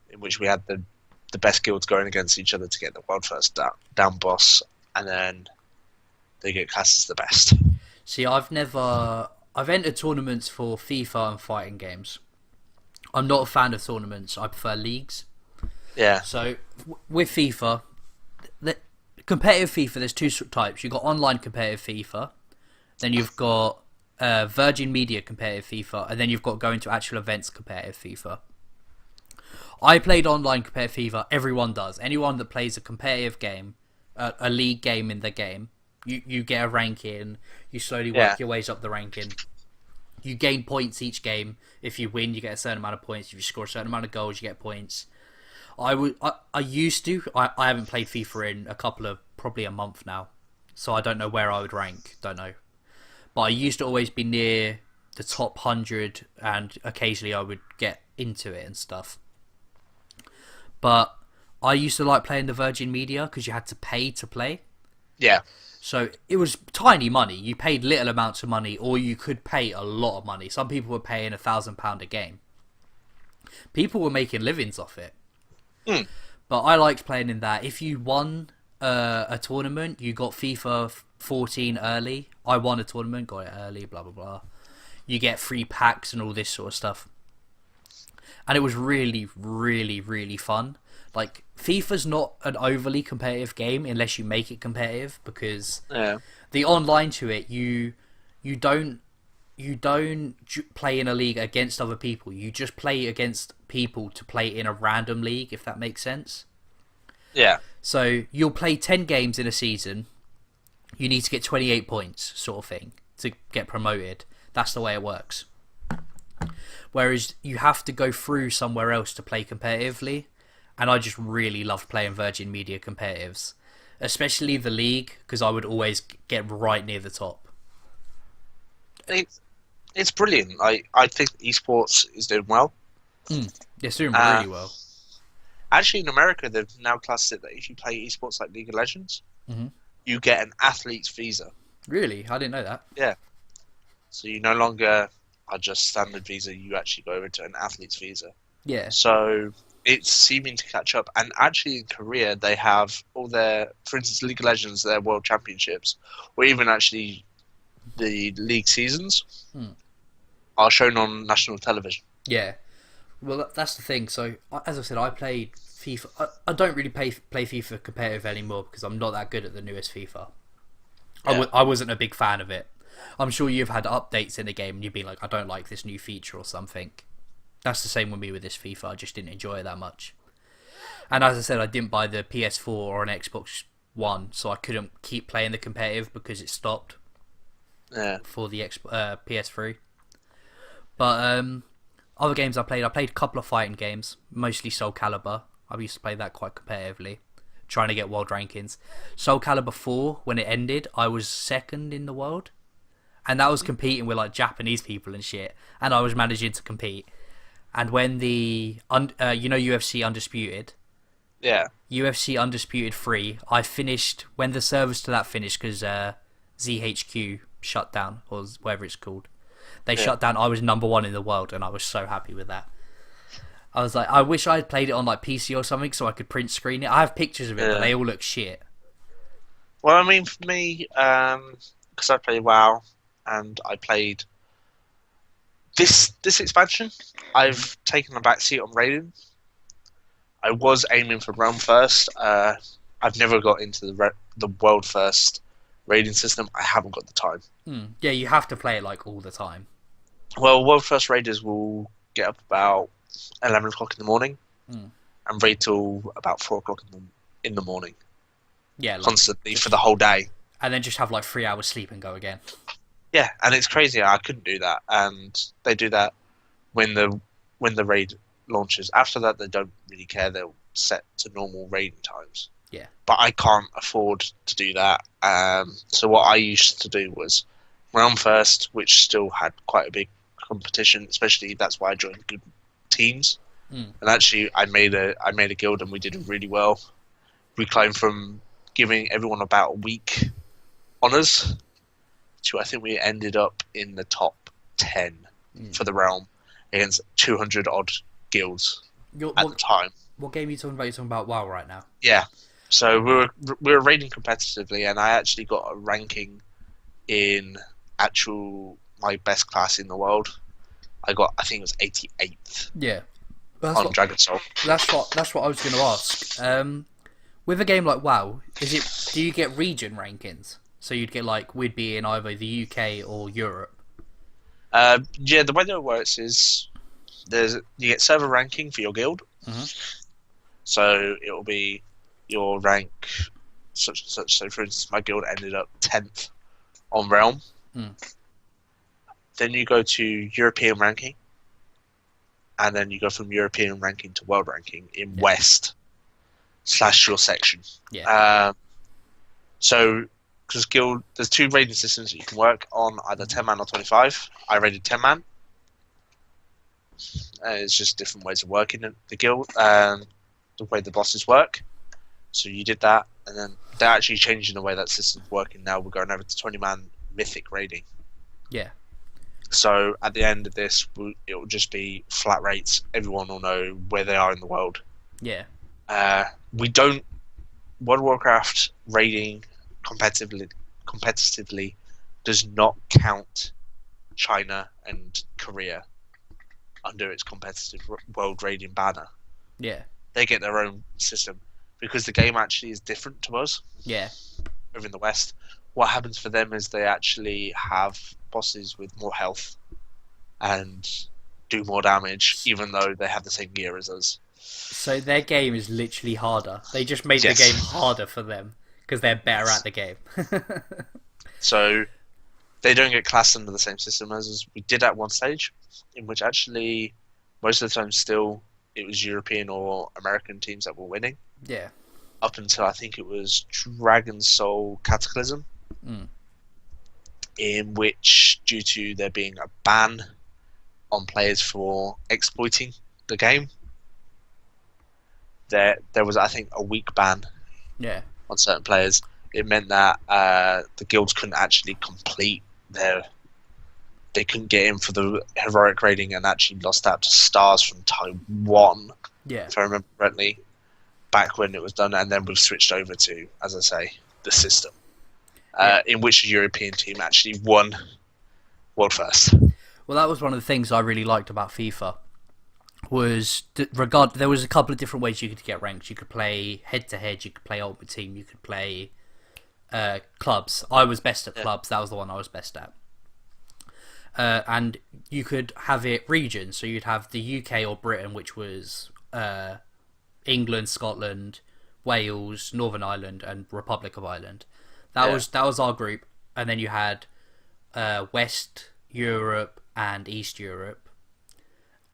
In which we had the best guilds going against each other to get the world first down boss, and then they get cast as the best. See, I've entered tournaments for FIFA and fighting games. I'm not a fan of tournaments. I prefer leagues. Yeah. So with FIFA, the competitive FIFA, there's two types. You've got online competitive FIFA, then you've got Virgin Media competitive FIFA, and then you've got going to actual events competitive FIFA. I played online competitive FIFA. Everyone does. Anyone that plays a competitive game, a league game in the game, you get a ranking. You slowly work your ways up the ranking. You gain points each game. If you win, you get a certain amount of points. If you score a certain amount of goals, you get points. I used to. I haven't played FIFA in probably a month now, so I don't know where I would rank. Don't know. But I used to always be near the top 100, and occasionally I would get into it and stuff. But I used to like playing the Virgin Media because you had to pay to play. Yeah. So it was tiny money. You paid little amounts of money, or you could pay a lot of money. Some people were paying £1,000 a game. People were making livings off it. But I liked playing in that. If you won a tournament, you got FIFA 14 early. I won a tournament, got it early, blah, blah, blah. You get free packs and all this sort of stuff. And it was really, really, really fun. Like, FIFA's not an overly competitive game unless you make it competitive, because the online to it, you don't play in a league against other people. You just play against people to play in a random league, if that makes sense. Yeah. So you'll play 10 games in a season. You need to get 28 points, sort of thing, to get promoted. That's the way it works. Whereas you have to go through somewhere else to play competitively. And I just really loved playing Virgin Media competitives. Especially the league, because I would always get right near the top. It's brilliant. I think esports is doing well. It's doing really well. Actually, in America, they've now classed it that if you play esports like League of Legends, you get an athlete's visa. Really? I didn't know that. Yeah. So you no longer are just standard visa, you actually go over to an athlete's visa. Yeah. So it's seeming to catch up. And actually in Korea, they have all their, for instance, League of Legends, their world championships, or even actually the league seasons are shown on national television. Yeah. Well, that's the thing. So, as I said, I played FIFA. I don't really play FIFA competitive anymore because I'm not that good at the newest FIFA. Yeah. I wasn't a big fan of it. I'm sure you've had updates in the game and you've been like, I don't like this new feature or something. That's the same with me with this FIFA. I just didn't enjoy it that much. And as I said, I didn't buy the PS4 or an Xbox One, so I couldn't keep playing the competitive because it stopped for the PS3. But other games I played a couple of fighting games, mostly Soul Calibur. I used to play that quite competitively, trying to get world rankings. Soul Calibur 4, when it ended, I was second in the world. And that was competing with like Japanese people and shit. And I was managing to compete. And when the UFC Undisputed, UFC Undisputed 3, I finished when the servers to that finished because ZHQ shut down, or whatever it's called. They shut down. I was number 1 in the world, and I was so happy with that. I was like, I wish I had played it on like PC or something so I could print screen it. I have pictures of it, but they all look shit. Well, I mean, for me, because I play WoW, and I played this expansion, I've taken a back seat on raiding. I was aiming for realm first. I've never got into the world first raiding system. I haven't got the time. Yeah, you have to play it like all the time. Well, world first raiders will get up about 11 o'clock in the morning and raid till about 4 o'clock in the morning. Yeah, like, constantly for the whole day. And then just have like 3 hours sleep and go again. Yeah, and it's crazy. I couldn't do that, and they do that when the raid launches. After that, they don't really care. They'll set to normal raiding times. Yeah. But I can't afford to do that. So what I used to do was realm first, which still had quite a big competition. Especially that's why I joined good teams, And actually, I made a guild, and we did really well. We climbed from giving everyone about a week honors to, I think we ended up in the top 10 for the realm against 200 odd guilds at the time. What game are you talking about? You're talking about WoW right now? Yeah. So we were raiding competitively, and I actually got a ranking in my best class in the world. I think it was 88th. Yeah. On Dragon Soul. That's what I was going to ask. With a game like WoW, do you get region rankings? So you'd get we'd be in either the UK or Europe. Yeah, the way that it works is you get server ranking for your guild. So it will be your rank such and such. So for instance, my guild ended up 10th on realm. Then you go to European ranking, and then you go from European ranking to world ranking in West / your section. Yeah. So because guild, there's 2 raiding systems that you can work on, either 10 man or 25. I raided 10 man. It's just different ways of working in the guild, the way the bosses work. So you did that, and then they're actually changing the way that system's working now. We're going over to 20 man mythic raiding. Yeah. So at the end of this, it will just be flat rates. Everyone will know where they are in the world. Yeah. World of Warcraft raiding competitively does not count China and Korea under its competitive world raiding banner. Yeah. They get their own system because the game actually is different to us. Yeah. Over in the West, what happens for them is they actually have bosses with more health and do more damage, even though they have the same gear as us. So their game is literally harder. They just made the game harder for them because they're better at the game. So they don't get classed under the same system as us. We did at one stage, in which actually most of the time still it was European or American teams that were winning. Yeah. Up until I think it was Dragon Soul Cataclysm, in which, due to there being a ban on players for exploiting the game, there was, I think, a week ban on certain players. It meant that the guilds couldn't actually complete they couldn't get in for the heroic rating, and actually lost out to stars from Taiwan, if I remember correctly, back when it was done. And then we've switched over to, as I say, the system, in which a European team actually won world first. Well, that was one of the things I really liked about FIFA. Was there was a couple of different ways you could get ranked. You could play head to head. You could play Ultimate Team. You could play clubs. I was best at clubs. That was the one I was best at. And you could have it region. So you'd have the UK or Britain, which was England, Scotland, Wales, Northern Ireland, and Republic of Ireland. That was our group. And then you had West Europe and East Europe.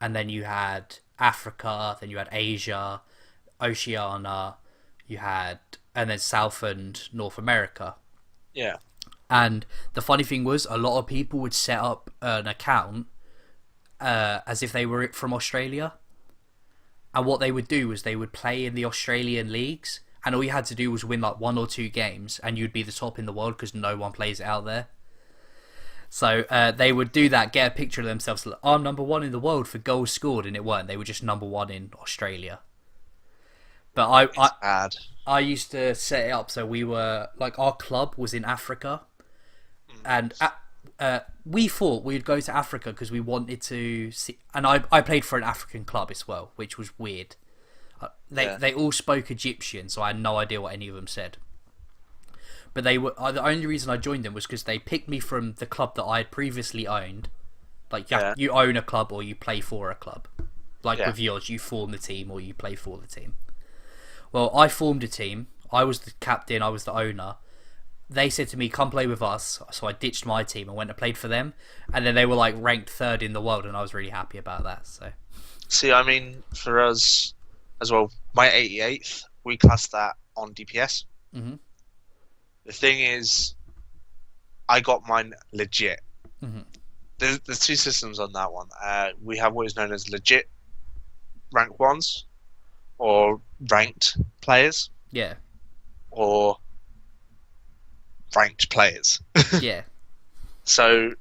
And then you had Africa, then you had Asia, Oceania, and then South and North America. Yeah. And the funny thing was, a lot of people would set up an account as if they were from Australia. And what they would do was they would play in the Australian leagues, and all you had to do was win 1 or 2 games, and you'd be the top in the world because no one plays it out there. So they would do that, get a picture of themselves, like, I'm number 1 in the world for goals scored, and it weren't. They were just number 1 in Australia. But I used to set it up so we were, our club was in Africa, and we thought we'd go to Africa because we wanted to see, and I played for an African club as well, which was weird. They all spoke Egyptian, so I had no idea what any of them said. But they were the only reason I joined them was because they picked me from the club that I had previously owned. You own a club or you play for a club. With yours, you form the team or you play for the team. Well, I formed a team. I was the captain. I was the owner. They said to me, "Come play with us." So I ditched my team and went and played for them. And then they were ranked 3rd in the world, and I was really happy about that. So, see, I mean, for us as well, my 88th, we classed that on DPS. Mm-hmm. The thing is, I got mine legit. Mm-hmm. There's 2 systems on that one. We have what is known as legit rank ones or ranked players Yeah. or ranked players. Yeah. So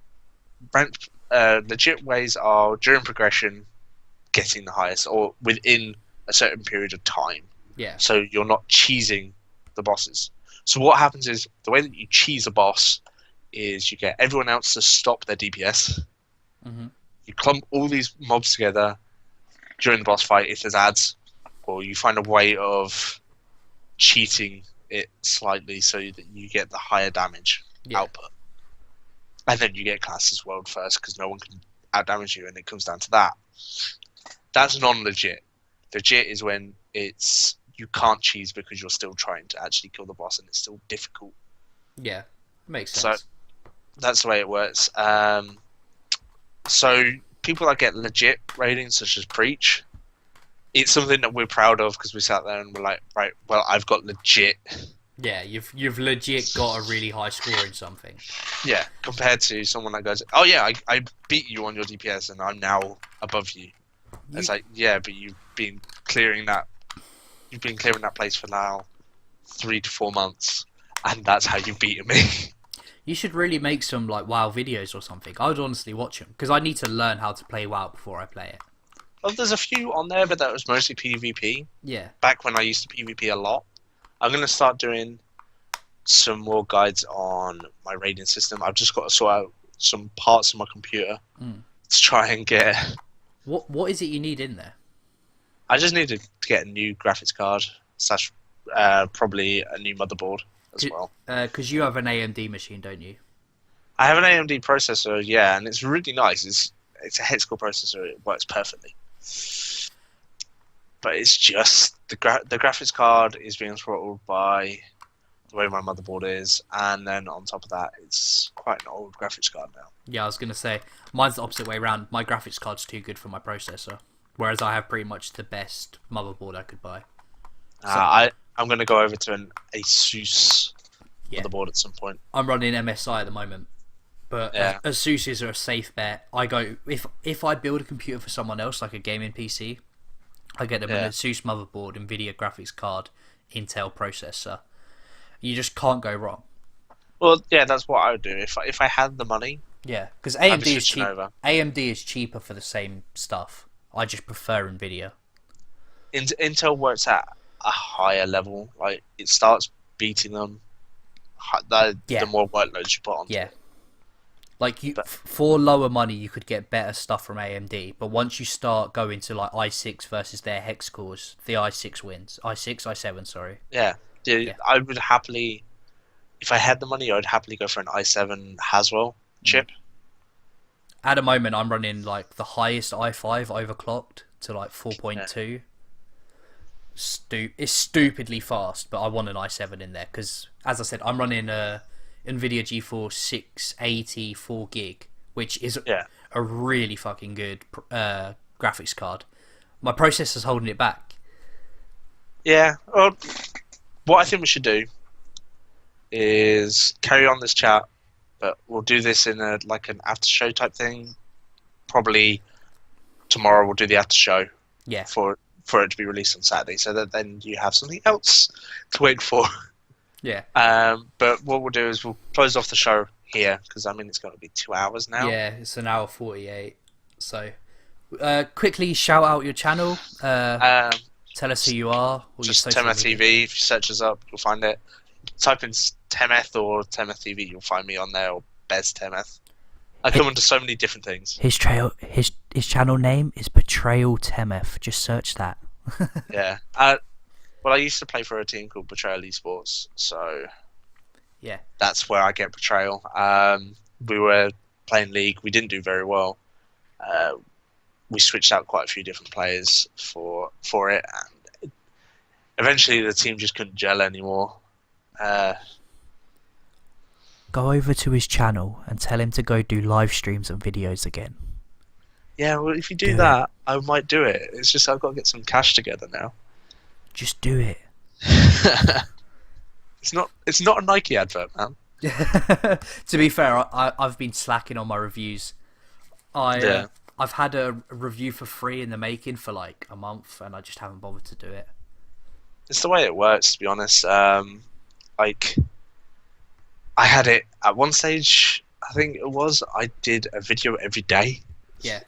ranked legit ways are during progression getting the highest or within a certain period of time. Yeah. So you're not cheesing the bosses. So what happens is the way that you cheese a boss is you get everyone else to stop their DPS. Mm-hmm. You clump all these mobs together during the boss fight if there's ads, or you find a way of cheating it slightly so that you get the higher damage output. And then you get Classes World first because no one can outdamage you, and it comes down to that. That's non-legit. Legit is when it's you can't cheese because you're still trying to actually kill the boss and it's still difficult. Yeah, makes sense. So that's the way it works. So people that get legit ratings such as Preach, it's something that we're proud of because we sat there and we're like, right, well, I've got legit. Yeah, you've legit got a really high score in something. Yeah, compared to someone that goes, oh yeah, I beat you on your DPS and I'm now above you. It's like, yeah, but you've been clearing that place for now 3 to 4 months, and that's how you've beaten me. You should really make some like WoW videos or something. I would honestly watch them because I need to learn how to play WoW before I play it. Well, there's a few on there, but that was mostly PvP. Yeah. Back when I used to PvP a lot. I'm going to start doing some more guides on my raiding system. I've just got to sort out some parts of my computer to try and get... What is it you need in there? I just need to get a new graphics card / probably a new motherboard as well. Because you have an AMD machine, don't you? I have an AMD processor, yeah, and it's really nice. It's a head-score processor. It works perfectly. But it's just the graphics card is being throttled by the way my motherboard is, and then on top of that, it's quite an old graphics card now. Yeah, I was going to say, mine's the opposite way around. My graphics card's too good for my processor, whereas I have pretty much the best motherboard I could buy. I'm going to go over to an Asus motherboard at some point. I'm running MSI at the moment, but Asus are a safe bet. I go if I build a computer for someone else, like a gaming PC, I get them an Asus motherboard, NVIDIA graphics card, Intel processor. You just can't go wrong. Well, yeah, that's what I would do if I had the money. Yeah, because AMD is cheap. AMD is cheaper for the same stuff. I just prefer NVIDIA. Intel works at a higher level. Like it starts beating them. The more workloads you put on. Yeah. Like for lower money, you could get better stuff from AMD, but once you start going to like i6 versus their hex cores, the i6 wins. i7, sorry. Yeah. I would happily, if I had the money, I'd happily go for an i7 Haswell chip. At the moment, I'm running like the highest i5 overclocked to like 4.2. It's stupidly fast, but I want an i7 in there because, as I said, I'm running a NVIDIA GeForce 680 4GB, which is a really fucking good graphics card. My processor's holding it back. Yeah, well, what I think we should do is carry on this chat, but we'll do this in an after show type thing. Probably tomorrow we'll do the after show. Yeah. For it to be released on Saturday, so that then you have something else to wait for. Yeah. But what we'll do is we'll close off the show here because it's going to be 2 hours now. Yeah, it's an hour 48. So, quickly shout out your channel. Tell us who you are. Just Temeth TV. If you search us up, you'll find it. Type in Temeth or Temeth TV, you'll find me on there, or Bez Temeth. I come into so many different things. His channel name is Betrayal Temeth. Just search that. Yeah. Well, I used to play for a team called Betrayal Esports, so yeah, that's where I get Betrayal. We were playing League. We didn't do very well. We switched out quite a few different players for it, and eventually the team just couldn't gel anymore. Go over to his channel and tell him to go do live streams and videos again. Yeah, well, if you do that, I might do it. It's just I've got to get some cash together now. Just do it. It's not a Nike advert, man. To be fair, I've been slacking on my reviews. I I've had a review for free in the making for like a month, and I just haven't bothered to do it. It's the way it works, to be honest. Like, I had it at one stage. I think it was. I did a video every day. Yeah.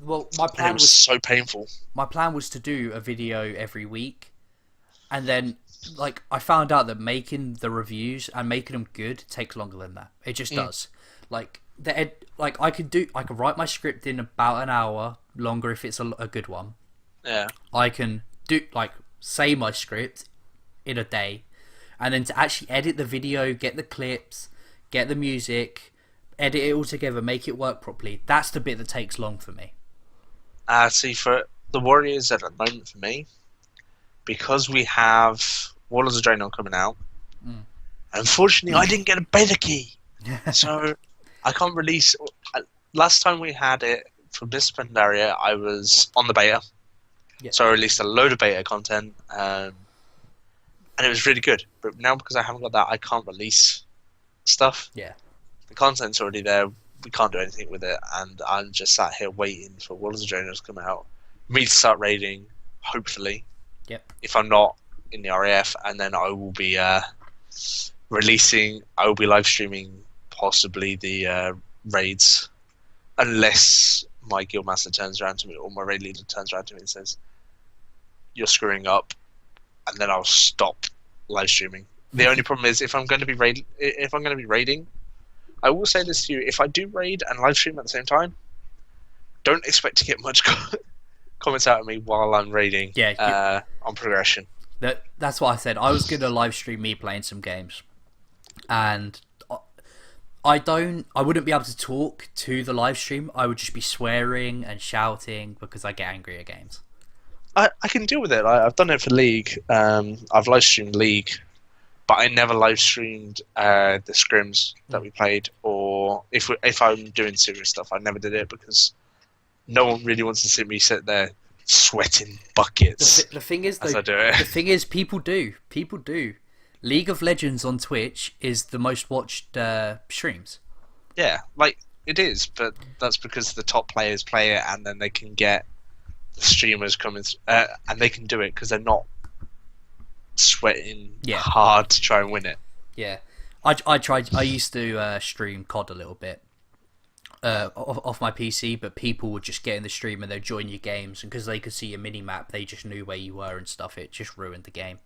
Well, my And it plan was was so painful. my plan was to do a video every week, and then like I found out that making the reviews and making them good takes longer than that. It just does. Like I can write my script in about an hour longer if it's a good one. Yeah. I can do say my script in a day, and then to actually edit the video, get the clips, get the music, edit it all together, make it work properly. That's the bit that takes long for me. See, for the Warriors at the moment for me, because we have Warlords of Draenor coming out, unfortunately I didn't get a beta key. So I can't release... Last time we had it for Disciplinaria, I was on the beta. Yeah. So I released a load of beta content, and it was really good. But now because I haven't got that, I can't release stuff. Yeah. The content's already there. We can't do anything with it, and I'm just sat here waiting for Warlords of Draenor to come out, me to start raiding, hopefully. Yep. If I'm not in the RAF, and then I will be live streaming possibly the raids, unless my guildmaster turns around to me or my raid leader turns around to me and says, "You're screwing up," and then I'll stop live streaming. The only problem is if I'm going to be raiding, I will say this to you: if I do raid and live stream at the same time, don't expect to get much comments out of me while I'm raiding. Yeah, on progression. That's what I said. I was gonna live stream me playing some games, and I wouldn't be able to talk to the live stream. I would just be swearing and shouting because I get angry at games. I can deal with it. I've done it for League. I've live streamed League, but I never live streamed the scrims that we played. Or if I'm doing serious stuff, I never did it because no one really wants to see me sit there sweating buckets. The thing is, as I do it. The thing is, people do. League of Legends on Twitch is the most watched streams. Yeah, like it is, but that's because the top players play it, and then they can get the streamers coming, and they can do it because they're not sweating hard to try and win it. Yeah, I tried. I used to stream COD a little bit off my PC, but people would just get in the stream and they'd join your games, and because they could see your mini map, they just knew where you were and stuff. It just ruined the game.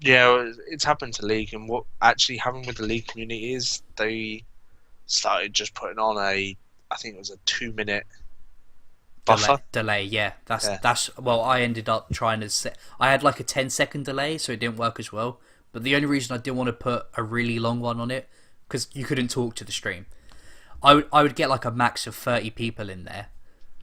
Yeah, it's happened to League, and what actually happened with the League community is they started just putting on I think it was a 2-minute buffer delay. Yeah, that's well, I ended up trying to set. I had like a 10-second delay, so it didn't work as well. But the only reason I didn't want to put a really long one on it, because you couldn't talk to the stream. I would get like a max of 30 people in there,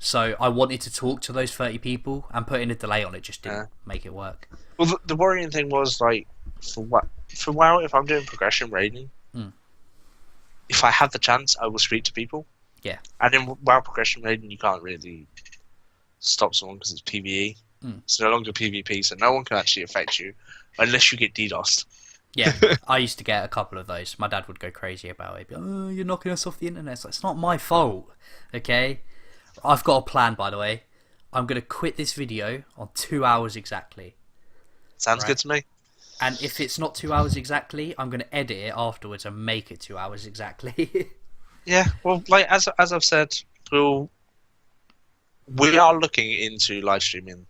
so I wanted to talk to those 30 people, and putting a delay on it just didn't make it work. Well, the worrying thing was like for WoW, if I'm doing progression raiding, if I have the chance, I will speak to people. Yeah. And in WoW progression raiding, you can't really stop someone because it's PvE. It's no longer PvP, so no one can actually affect you unless you get DDoSed. Yeah, I used to get a couple of those. My dad would go crazy about it. Oh, you're knocking us off the internet. It's like, it's not my fault, okay? I've got a plan, by the way. I'm going to quit this video on 2 hours exactly. Sounds good to me. And if it's not 2 hours exactly, I'm going to edit it afterwards and make it 2 hours exactly. Yeah, well, like as I've said, we are looking into live streaming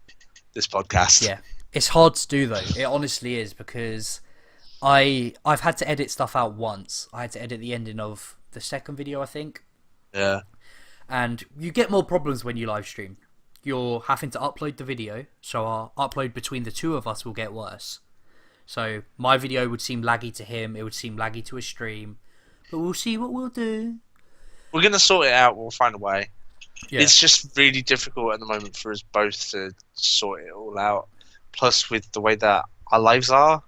this podcast. Yeah, it's hard to do though. It honestly is, because I've had to edit stuff out once. I had to edit the ending of the second video, I think. Yeah. And you get more problems when you live stream. You're having to upload the video, so our upload between the two of us will get worse. So my video would seem laggy to him, it would seem laggy to his stream, but we'll see what we'll do. We're going to sort it out, we'll find a way. Yeah. It's just really difficult at the moment for us both to sort it all out. Plus, with the way that our lives are,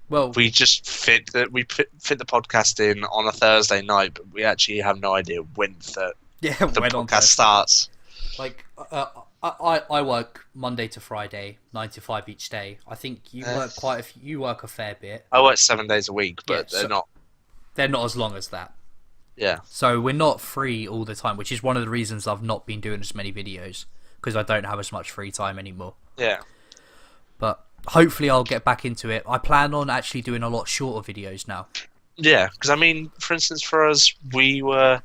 well, we just fit the podcast in on a Thursday night, but we actually have no idea when the podcast starts. Like, I work Monday to Friday, 9 to 5 each day. I think you work a fair bit. I work 7 days a week, but they're not. They're not as long as that. Yeah. So we're not free all the time, which is one of the reasons I've not been doing as many videos, because I don't have as much free time anymore. Yeah. But hopefully I'll get back into it. I plan on actually doing a lot shorter videos now. Yeah, because I mean, for instance, for us, we were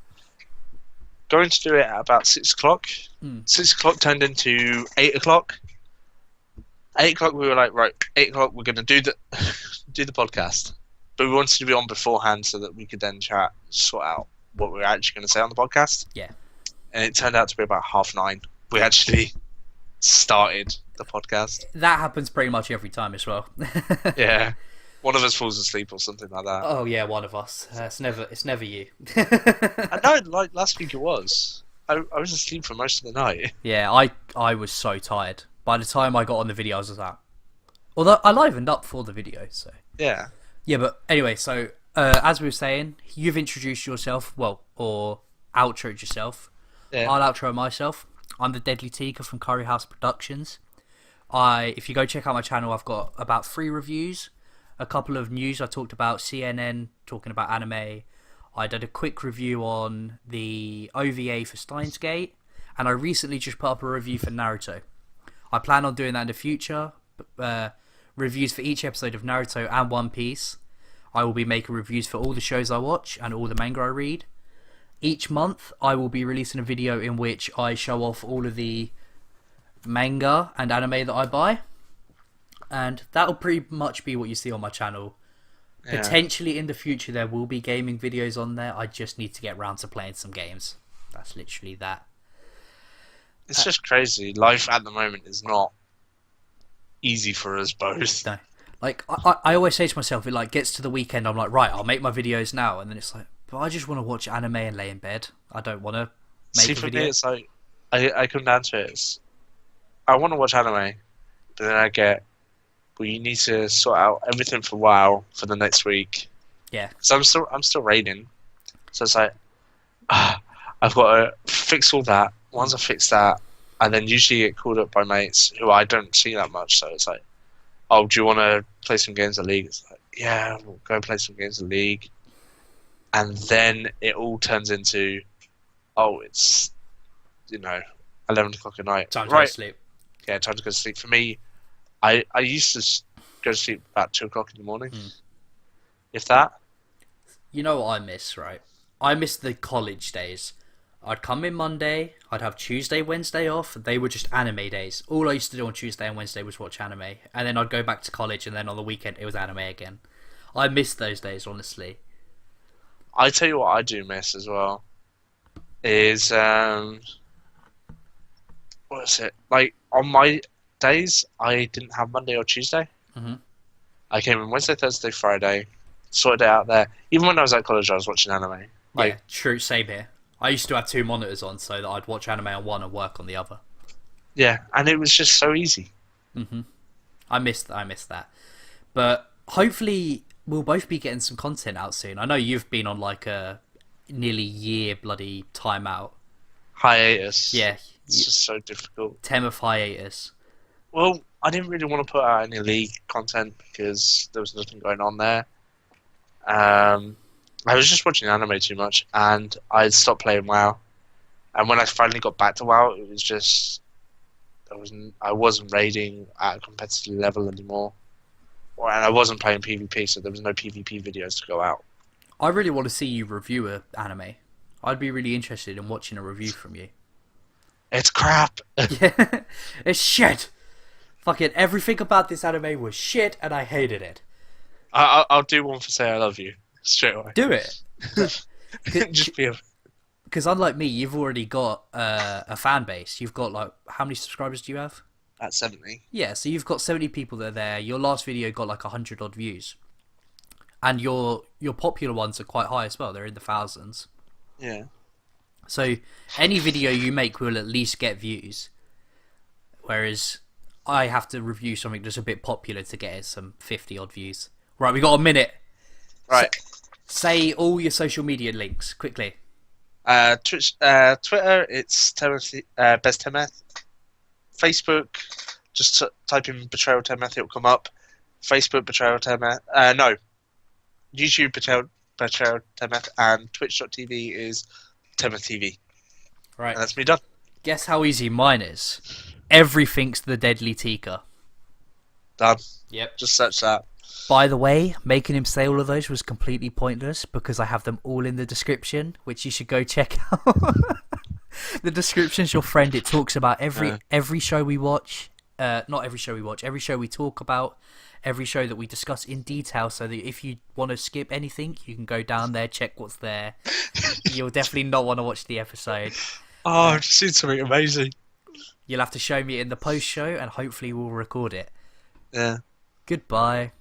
going to do it at about 6 o'clock. 6 o'clock turned into 8 o'clock. 8 o'clock, we were like, right, 8 o'clock, we're going to do the do the podcast. But we wanted to be on beforehand so that we could then chat, sort out what we were actually going to say on the podcast. Yeah. And it turned out to be about 9:30. We actually started the podcast. That happens pretty much every time as well. Yeah. One of us falls asleep or something like that. Oh yeah, one of us. It's never you. I know, like last week it was. I was asleep for most of the night. Yeah, I was so tired. By the time I got on the video, I was like, although I livened up for the video, so. Yeah. Yeah, but anyway, so as we were saying, you've introduced yourself, or outroed yourself. Yeah. I'll outro myself. I'm the Deadly Tikka from Curry House Productions. If you go check out my channel, I've got about 3 reviews, a couple of news. I talked about CNN, talking about anime. I did a quick review on the OVA for Steins Gate, and I recently just put up a review for Naruto. I plan on doing that in the future. Reviews for each episode of Naruto and One Piece. I will be making reviews for all the shows I watch and all the manga I read. Each month, I will be releasing a video in which I show off all of the manga and anime that I buy. And that'll pretty much be what you see on my channel. Yeah. Potentially in the future, there will be gaming videos on there. I just need to get around to playing some games. That's literally that. It's just crazy. Life at the moment is not easy for us both. No. Like, I always say to myself, it like gets to the weekend, I'm like, right, I'll make my videos now. And then it's like, but I just want to watch anime and lay in bed. I don't want to make a video. For me, it's like, I come down to it. I want to watch anime, but then I get, well, you need to sort out everything for WoW for the next week. Yeah. So I'm still raiding. So it's like, I've got to fix all that. Once I fix that, and then usually get called up by mates who I don't see that much. So it's like, oh, do you want to play some games of League? It's like, yeah, we'll go play some games of League. And then it all turns into, oh, it's, 11 o'clock at night. Time to go to sleep. Yeah, time to go to sleep. For me, I used to go to sleep about 2 o'clock in the morning. If that. You know what I miss, right? I miss the college days. I'd come in Monday, I'd have Tuesday, Wednesday off. They were just anime days. All I used to do on Tuesday and Wednesday was watch anime. And then I'd go back to college, and then on the weekend it was anime again. I miss those days, honestly. I tell you what I do miss as well. Is, what is it? Like, on my days, I didn't have Monday or Tuesday. Mm-hmm. I came in Wednesday, Thursday, Friday, sorted it out there. Even when I was at college, I was watching anime. Like, yeah, true, same here. I used to have 2 monitors on so that I'd watch anime on one and work on the other. Yeah, and it was just so easy. Mm-hmm. I miss that. But hopefully we'll both be getting some content out soon. I know you've been on like a nearly year bloody timeout. Hiatus. Yeah. It's just so difficult. Temeth hiatus. Well, I didn't really want to put out any League content because there was nothing going on there. I was just watching anime too much, and I stopped playing WoW. And when I finally got back to WoW, it was just I wasn't raiding at a competitive level anymore, and I wasn't playing PvP, so there was no PvP videos to go out. I really want to see you review an anime. I'd be really interested in watching a review from you. It's crap. Yeah, it's shit. Fucking everything about this anime was shit, and I hated it. I'll do one for Say I Love You straight away. Do it. Just be because unlike me, you've already got a fan base. You've got like, how many subscribers do you have? At 70. Yeah, so you've got 70 people that are there. Your last video got like 100 odd views, and your popular ones are quite high as well. They're in the thousands. Yeah. So any video you make will at least get views, whereas I have to review something that's a bit popular to get some 50 odd views. Right, we got a minute. Right. Say all your social media links quickly. Twitter, it's Temeth, Best Temeth. Facebook, just type in Betrayal Temeth, it'll come up. Facebook Betrayal Temeth. No, YouTube Betrayal Temeth, and twitch.tv is Temeth TV. Right. And that's me done. Guess how easy mine is. Everything's the Deadly Tikka. Done. Yep. Just search that. By the way, making him say all of those was completely pointless because I have them all in the description, which you should go check out. The description's your friend. It talks about every show we watch. Not every show we watch. Every show we talk about. Every show that we discuss in detail, so that if you want to skip anything, you can go down there, check what's there. You'll definitely not want to watch the episode. Oh, I've just seen something amazing. You'll have to show me it in the post show, and hopefully we'll record it. Yeah. Goodbye.